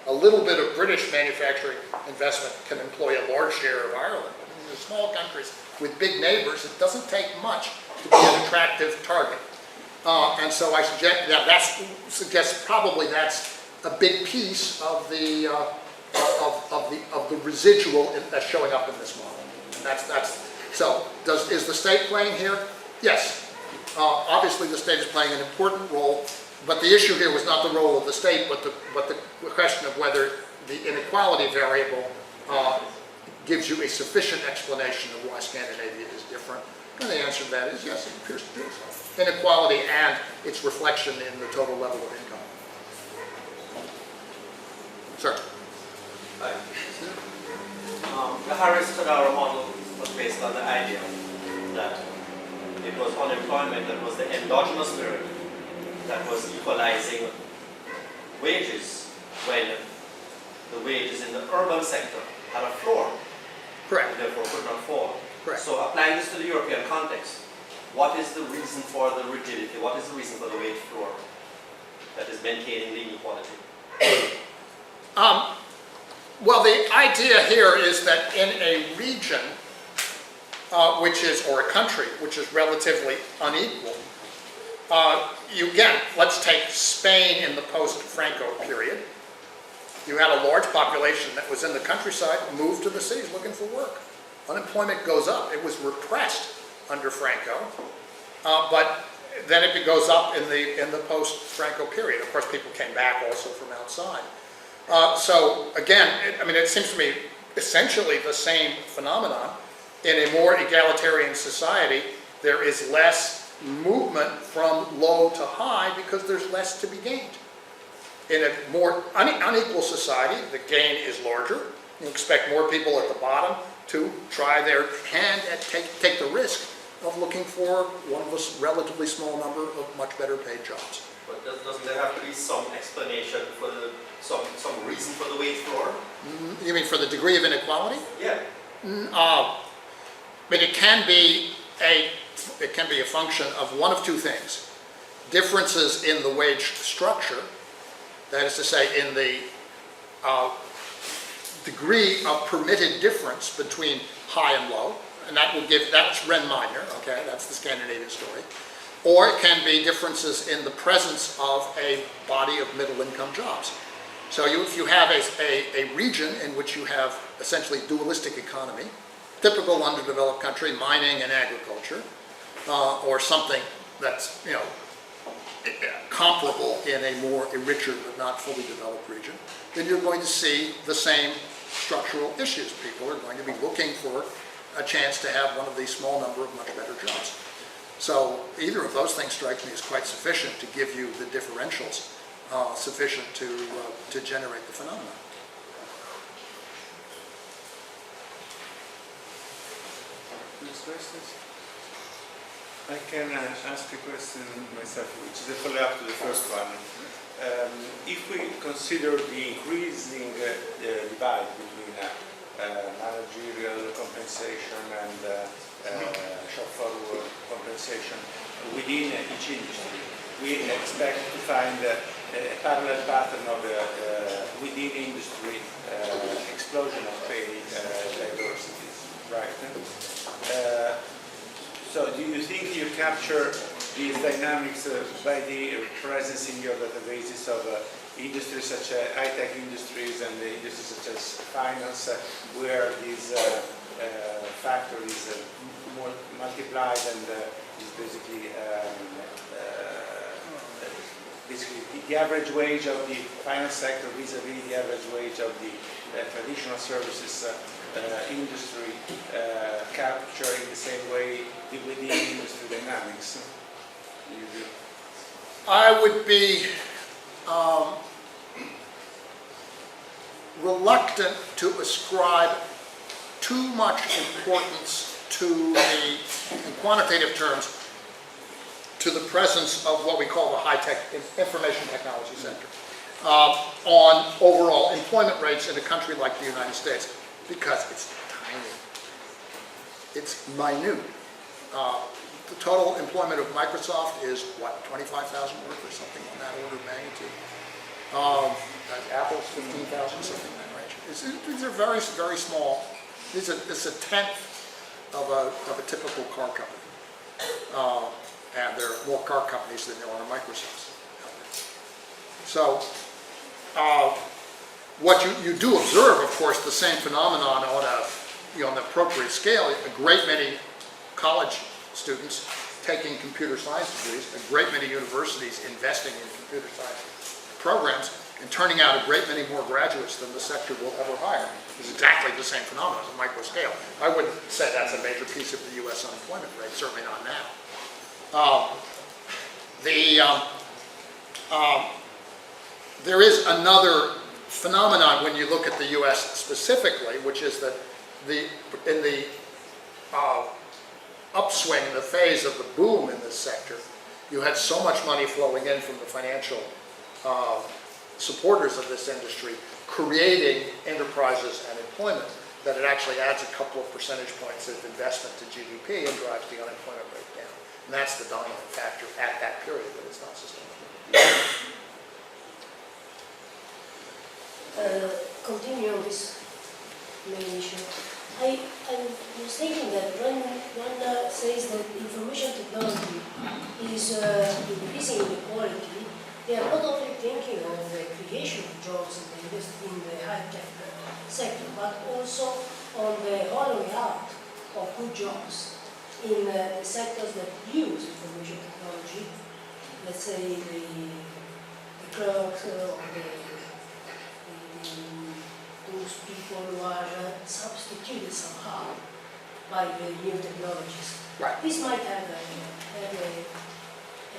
A little bit of British manufacturing investment can employ a large share of Ireland. In small countries with big neighbors, it doesn't take much to be an attractive target. And so I suggest probably that's a big piece of the residual that's showing up in this model. And is the state playing here? Yes. Obviously, the state is playing an important role, but the issue here was not the role of the state, but the question of whether the inequality variable gives you a sufficient explanation of why Scandinavia is different. And the answer to that is yes, it appears to do so. Inequality and its reflection in the total level of income. Sir? Hi. The Harris-Tadaro model was based on the idea that it was unemployment that was the endogenous variable that was equalizing wages when the wages in the urban sector had a floor. Correct. And therefore could not fall. Correct. So applying this to the European context, what is the reason for the rigidity? What is the reason for the wage floor that is maintaining the inequality? Well, the idea here is that in a region, or a country, which is relatively unequal, let's take Spain in the post-Franco period. You had a large population that was in the countryside, moved to the cities looking for work. Unemployment goes up. It was repressed under Franco, but then it goes up in the post-Franco period. Of course, people came back also from outside. So again, it seems to me essentially the same phenomenon. In a more egalitarian society, there is less movement from low to high because there's less to be gained. In a more unequal society, the gain is larger. You expect more people at the bottom to try their hand at take the risk of looking for one of a relatively small number of much better paid jobs. But doesn't there have to be some explanation for some reason for the wage floor? You mean for the degree of inequality? Yeah. But it can be a function of one of two things: differences in the wage structure, that is to say, in the degree of permitted difference between high and low, and that's Ren minor, okay, that's the Scandinavian story. Or it can be differences in the presence of a body of middle-income jobs. So if you have a region in which you have essentially dualistic economy, typical underdeveloped country, mining and agriculture, or something that's comparable in a richer but not fully developed region, then you're going to see the same structural issues. People are going to be looking for a chance to have one of these small number of much better jobs. So either of those things strikes me as quite sufficient to give you the differentials sufficient to generate the phenomenon. Next questions? I can ask a question myself, which is a follow-up to the first one. If we consider the increasing divide between managerial compensation and shop floor compensation within each industry, we expect to find a parallel pattern of within industry explosion of pay diversities, right? So do you think you capture these dynamics by the presence in your databases of industries such as high-tech industries and the industries such as finance, where these factor is more multiplied and is basically the average wage of the finance sector vis-a-vis the average wage of the traditional services industry capture in the same way within industry dynamics? I would be reluctant to ascribe too much importance to the, in quantitative terms, to the presence of what we call the high-tech information technology sector on overall employment rates in a country like the United States, because it's tiny. It's minute. The total employment of Microsoft is, what, 25,000 workers, something on that order of magnitude. Apple's 15,000, something in that range. These are very, very small. It's a tenth of a typical car company. And there are more car companies than there are Microsofts out there. So, what you do observe, of course, the same phenomenon on an appropriate scale. A great many college students taking computer science degrees, a great many universities investing in computer science programs, and turning out a great many more graduates than the sector will ever hire. It's exactly the same phenomenon at a micro scale. I wouldn't say that's a major piece of the U.S. unemployment rate, certainly not now. There is another phenomenon when you look at the U.S. specifically, which is that in the upswing, the phase of the boom in this sector, you had so much money flowing in from the financial supporters of this industry, creating enterprises and employment, that it actually adds a couple of percentage points of investment to GDP and drives the unemployment rate down. And that's the dominant factor at that period, but it's not sustainable. Continue on this main issue. I was thinking that when one says that information technology is increasing inequality, they are not only thinking of the creation of jobs in the high-tech sector, but also on the hollowing out of good jobs in the sectors that use information technology. Let's say the clerks or those people who are substituted somehow by the new technologies. Right. This might have an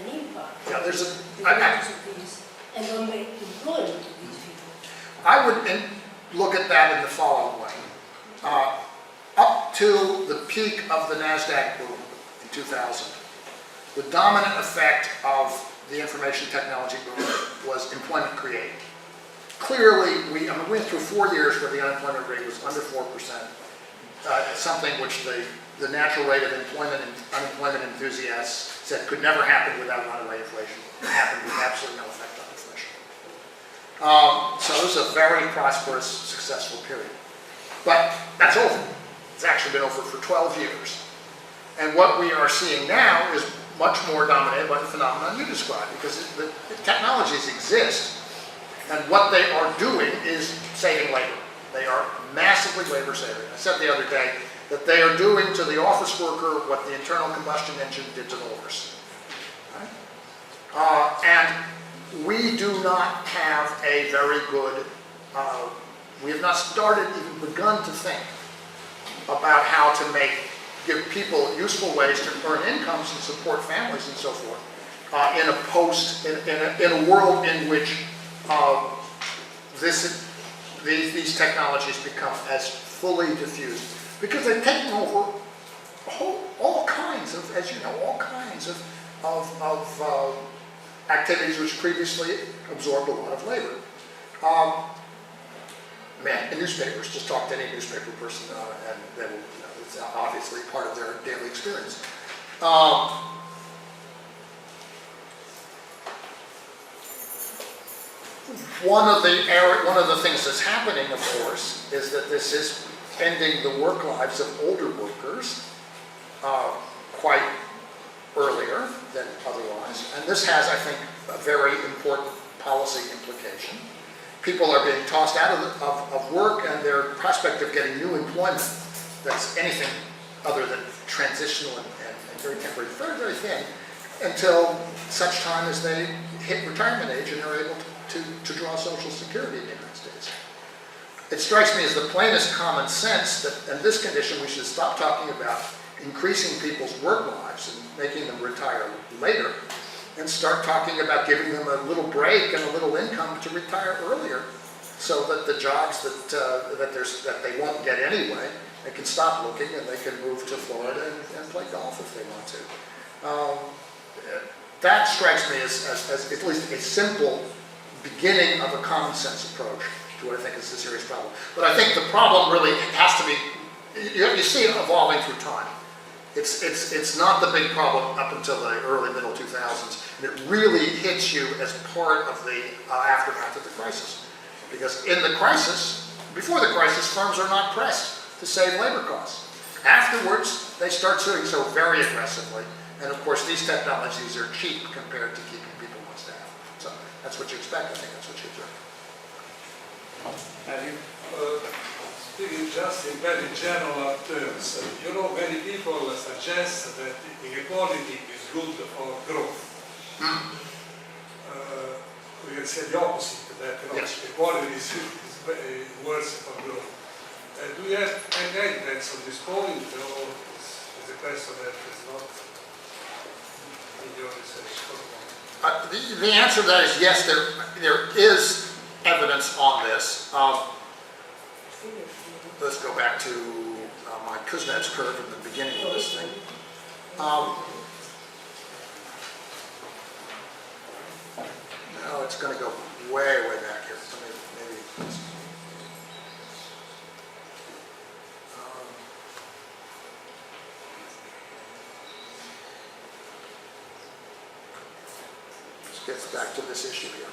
impact Yeah, there's on the use of these and on the employment of these people. I would look at that in the following way. Up to the peak of the NASDAQ boom in 2000, the dominant effect of the information technology boom was employment created. Clearly, we went through 4 years where the unemployment rate was under 4%, something which the natural rate of unemployment enthusiasts said could never happen without runaway inflation. It happened with absolutely no effect on inflation. So it was a very prosperous, successful period. But that's over. It's actually been over for 12 years. And what we are seeing now is much more dominated by the phenomenon you described, because the technologies exist, and what they are doing is saving labor. They are massively labor saving. I said the other day that they are doing to the office worker what the internal combustion engine did to the horse. Right? And we do not have a very good, we have not even begun to think about how to give people useful ways to earn incomes and support families and so forth in a world in which these technologies become as fully diffused, because they've taken over all kinds of, as you know, all kinds of activities which previously absorbed a lot of labor. Man, in newspapers, just talk to any newspaper person, and they will, it's obviously part of their daily experience. One of the things that's happening, of course, is that this is ending the work lives of older workers quite this has, I think, a very important policy implication. People are being tossed out of work, and their prospect of getting new employment that's anything other than transitional and very temporary, very, very thin, until such time as they hit retirement age and are able to draw Social Security in the United States. It strikes me as the plainest common sense that in this condition we should stop talking about increasing people's work lives and making them retire later, and start talking about giving them a little break and a little income to retire earlier, so that the jobs that they won't get anyway, they can stop looking and they can move to Florida and play golf if they want to. That strikes me as at least a simple beginning of a common sense approach to what I think is a serious problem. But I think the problem really has to be, you see it evolving through time. It's not the big problem up until the early, middle 2000s, and it really hits you as part of the aftermath of the crisis. Because in the crisis, before the crisis, firms are not pressed to save labor costs. Afterwards, they start doing so very aggressively, and of course these technologies are cheap compared to keeping people on staff. So that's what you expect, I think that's what you observe. Speaking just in very general terms, you know, many people suggest that inequality is good for growth. We can say the opposite, that Yes. equality is worse for growth. Do you have any evidence on this point, or is a question that is not in your research? The answer to that is yes, there is evidence on this. Let's go back to my Kuznets curve in the beginning of this thing. No, it's going to go way, way back here. So maybe this gets back to this issue here.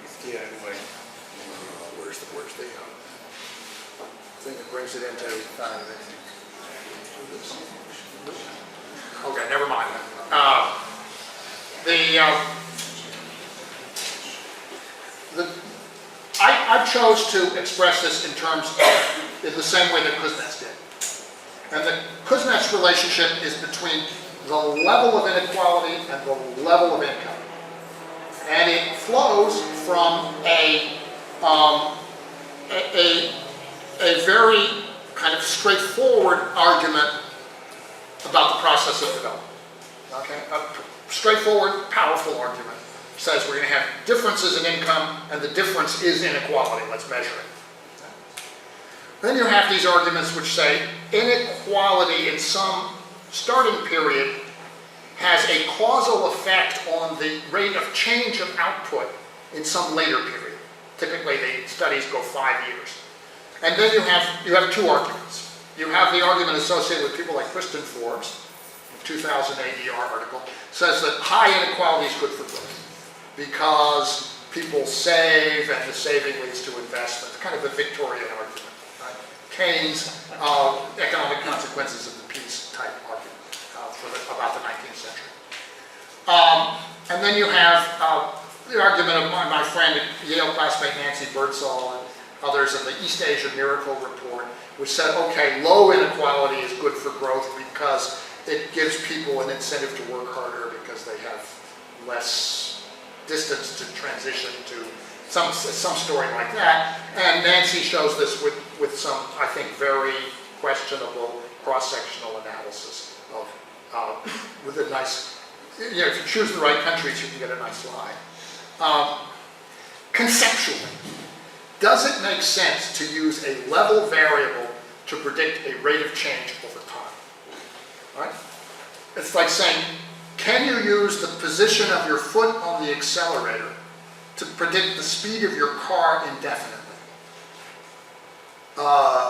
It's here anyway. Where's the thing that brings it into okay, never mind. I chose to express this in terms of, in the same way that Kuznets did. And the Kuznets relationship is between the level of inequality and the level of income. And it flows from a very kind of straightforward argument about the process of development. Okay? A straightforward, powerful argument says we're going to have differences in income, and the difference is inequality. Let's measure it. Then you have these arguments which say inequality in some starting period has a causal effect on the rate of change of output in some later period. Typically, the studies go 5 years. And then you have two arguments. You have the argument associated with people like Kristen Forbes, the 2008 ER article, says that high inequality is good for growth because people save and the saving leads to investment. Kind of a Victorian argument. Right? Keynes' economic consequences of the peace type argument about the 19th century. And then you have the argument of my friend, Yale classmate Nancy Birdsall, and others in the East Asia Miracle Report, which said, okay, low inequality is good for growth because it gives people an incentive to work harder because they have less distance to transition to some story like that. And Nancy shows this with some, I think, very questionable cross-sectional analysis of, with a nice, you know, if you choose the right countries, you can get a nice line. Conceptually, does it make sense to use a level variable to predict a rate of change over time? Right? It's like saying, can you use the position of your foot on the accelerator to predict the speed of your car indefinitely?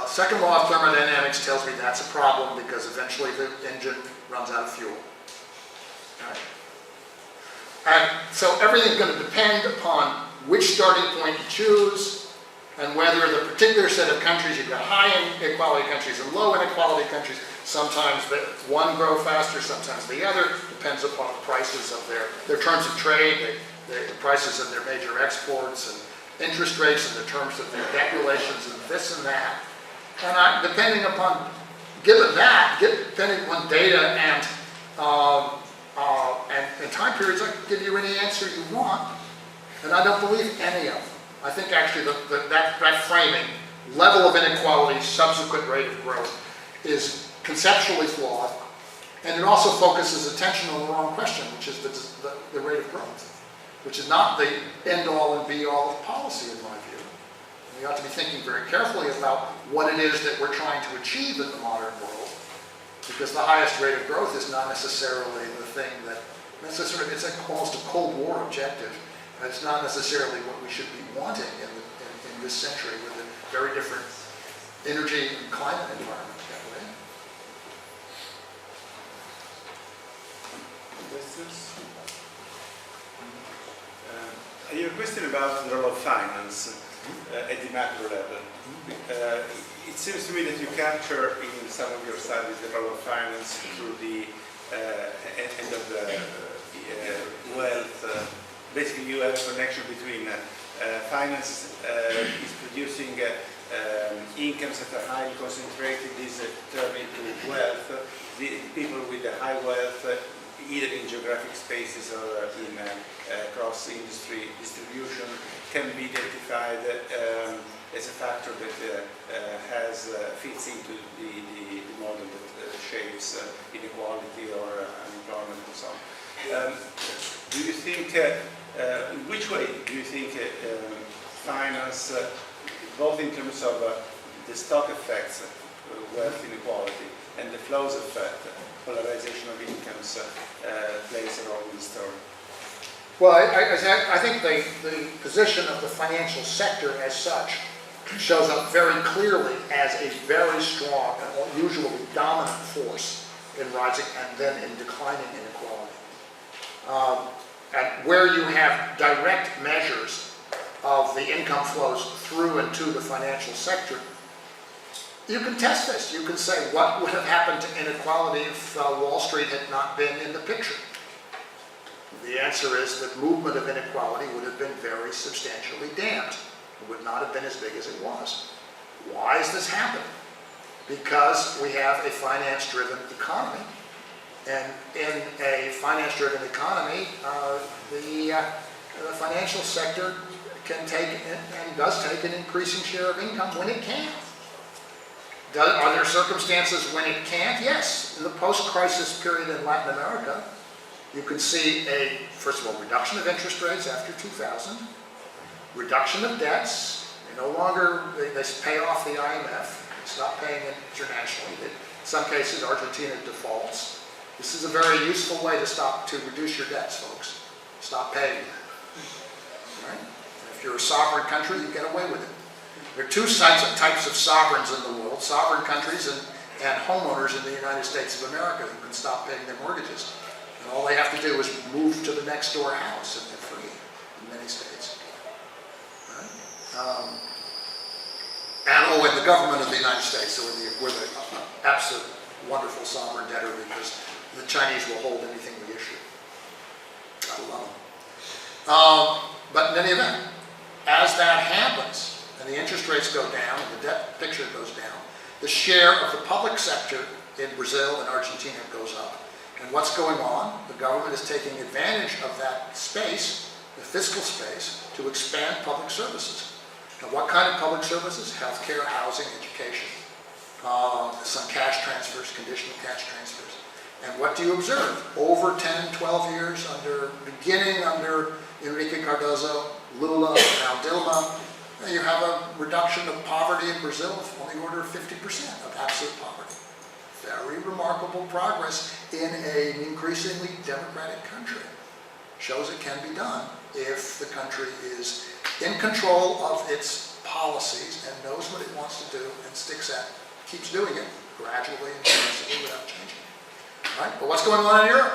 Second law of thermodynamics tells me that's a problem because eventually the engine runs out of fuel. Right? And so everything's going to depend upon which starting point you choose, and whether the particular set of countries, you've got high inequality countries and low inequality countries, sometimes one grow faster, sometimes the other, depends upon the prices of their terms of trade, the prices of their major exports, and interest rates, and the terms of their debt relations, and this and that. And depending upon, depending on data and time periods, I can give you any answer you want, and I don't believe any of them. I think actually that framing, level of inequality, subsequent rate of growth, is conceptually flawed, and it also focuses attention on the wrong question, which is the rate of growth, which is not the end-all and be-all of policy, in my view. And we ought to be thinking very carefully about what it is that we're trying to achieve in the modern world, because the highest rate of growth is not necessarily the thing that, it's like almost a Cold War objective. It's not necessarily what we should be wanting in this century with a very different energy and climate environment that we're in. Questions? I have a question about the role of finance at the macro level. It seems to me that you capture in some of your studies the role of finance through the end of the wealth. Basically, you have a connection between finance is producing incomes that are highly concentrated, is turning into wealth. The people with the high wealth, either in geographic spaces or in cross-industry distribution, can be identified as a factor that fits into the model that shapes inequality or unemployment and so on. Do you think, in which way do you think finance, both in terms of the stock effects, wealth inequality, and the flows effect, polarization of incomes, plays a role in the story? Well, I think the position of the financial sector as such shows up very clearly as a very strong and usually dominant force in rising and then in declining inequality. And where you have direct measures of the income flows through and to the financial sector, you can test this. You can say, what would have happened to inequality if Wall Street had not been in the picture? The answer is that movement of inequality would have been very substantially damped. It would not have been as big as it was. Why is this happening? Because we have a finance-driven economy. And in a finance-driven economy, the financial sector can take and does take an increasing share of income when it can. Are there circumstances when it can't? Yes. In the post-crisis period in Latin America, you can see first of all, reduction of interest rates after 2000, reduction of debts. They pay off the IMF. They stop paying it internationally. In some cases, Argentina defaults. This is a very useful way to reduce your debts, folks. Stop paying them. Right? If you're a sovereign country, you get away with it. There are two types of sovereigns in the world, sovereign countries and homeowners in the United States of America who can stop paying their mortgages. And all they have to do is move to the next door house and they're free in many states. Right? And the government of the United States, so we're the absolute wonderful sovereign debtor because the Chinese will hold anything we issue. I love them. But in any event, as that happens, and the interest rates go down, and the debt picture goes down, the share of the public sector in Brazil and Argentina goes up. And what's going on? The government is taking advantage of that space, the fiscal space, to expand public services. And what kind of public services? Healthcare, housing, education, some cash transfers, conditional cash transfers. And what do you observe? Over 10, 12 years, beginning under Enrique Cardozo, Lula, now Dilma, you have a reduction of poverty in Brazil on the order of 50% of absolute poverty. Very remarkable progress in an increasingly democratic country. Shows it can be done if the country is in control of its policies and knows what it wants to do and keeps doing it gradually and progressively without changing. Right? But what's going on in Europe?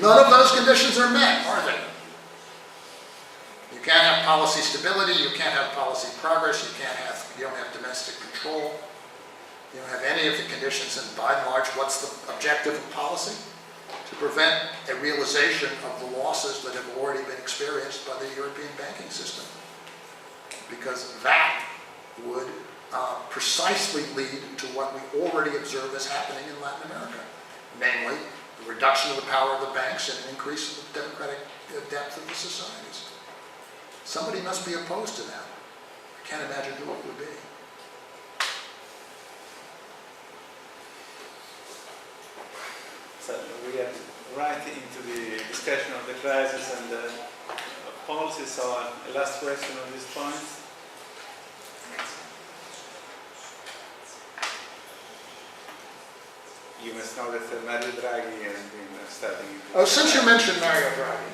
None of those conditions are met, are they? can't have policy stability, you can't have policy progress, you don't have domestic control, you don't have any of the conditions, and by and large, what's the objective of policy? To prevent a realization of the losses that have already been experienced by the European banking system. Because that would precisely lead to what we already observe as happening in Latin America, namely the reduction of the power of the banks and an increase in the democratic depth of the societies. Somebody must be opposed to that. I can't imagine who it would be. So we are right into the discussion of the crisis and the policy. So a last question on this point. You must know that Mario Draghi has been studying. Oh, since you mentioned Mario Draghi.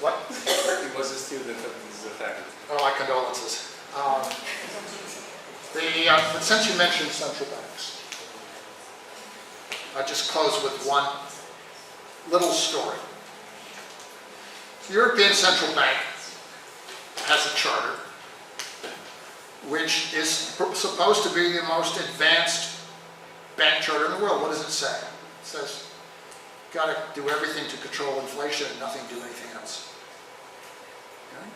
What? He was a student of this faculty. Oh, my condolences. But since you mentioned central banks, I'll just close with one little story. The European Central Bank has a charter which is supposed to be the most advanced bank charter in the world. What does it say? It says, got to do everything to control inflation and nothing do anything else. Okay?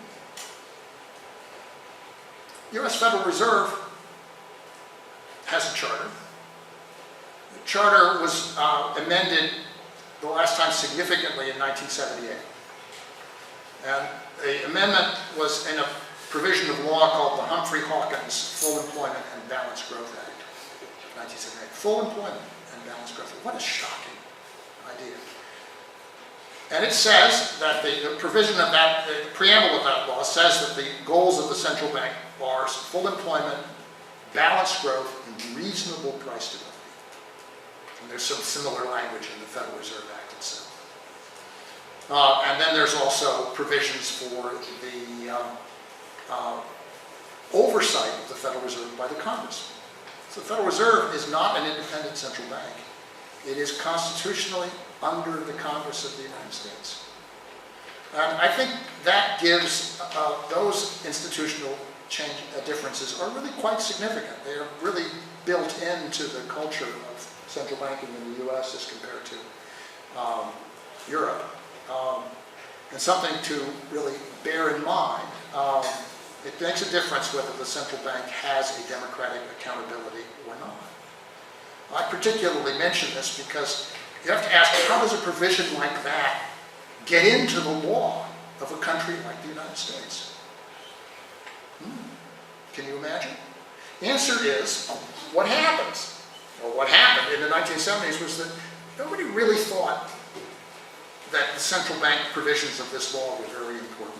U.S. Federal Reserve has a charter. The charter was amended the last time significantly in 1978. And the amendment was in a provision of law called the Humphrey-Hawkins Full Employment and Balanced Growth Act, 1978. Full employment and balanced growth. What a shocking idea. And it says that the provision of that, the preamble of that law says that the goals of the central bank are full employment, balanced growth, and reasonable price stability. And there's some similar language in the Federal Reserve Act itself. And then there's also provisions for the oversight of the Federal Reserve by the Congress. So the Federal Reserve is not an independent central bank. It is constitutionally under the Congress of the United States. And I think that gives those institutional differences are really quite significant. They are really built into the culture of central banking in the U.S. as compared to Europe. And something to really bear in mind. It makes a difference whether the central bank has a democratic accountability or not. I particularly mention this because you have to ask, how does a provision like that get into the law of a country like the United States? Can you imagine? The answer is, what happens? Well, what happened in the 1970s was that nobody really thought that the central bank provisions of this law were very important.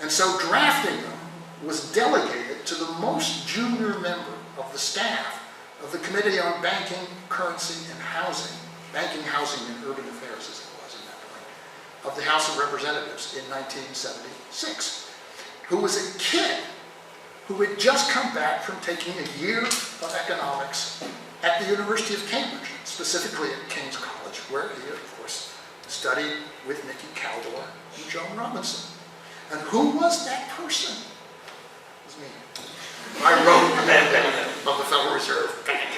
And so drafting them was delegated to the most junior member of the staff of the Committee on Banking, Currency, and Housing, Banking, Housing, and Urban Affairs, as it was at that point, of the House of Representatives in 1976, who was a kid who had just come back from taking a year of economics at the University of Cambridge, specifically at King's College, where he, of course, studied with Nicky Caldor and Joan Robinson. And who was that person? It was me. I wrote the mandate of the Federal Reserve Bank.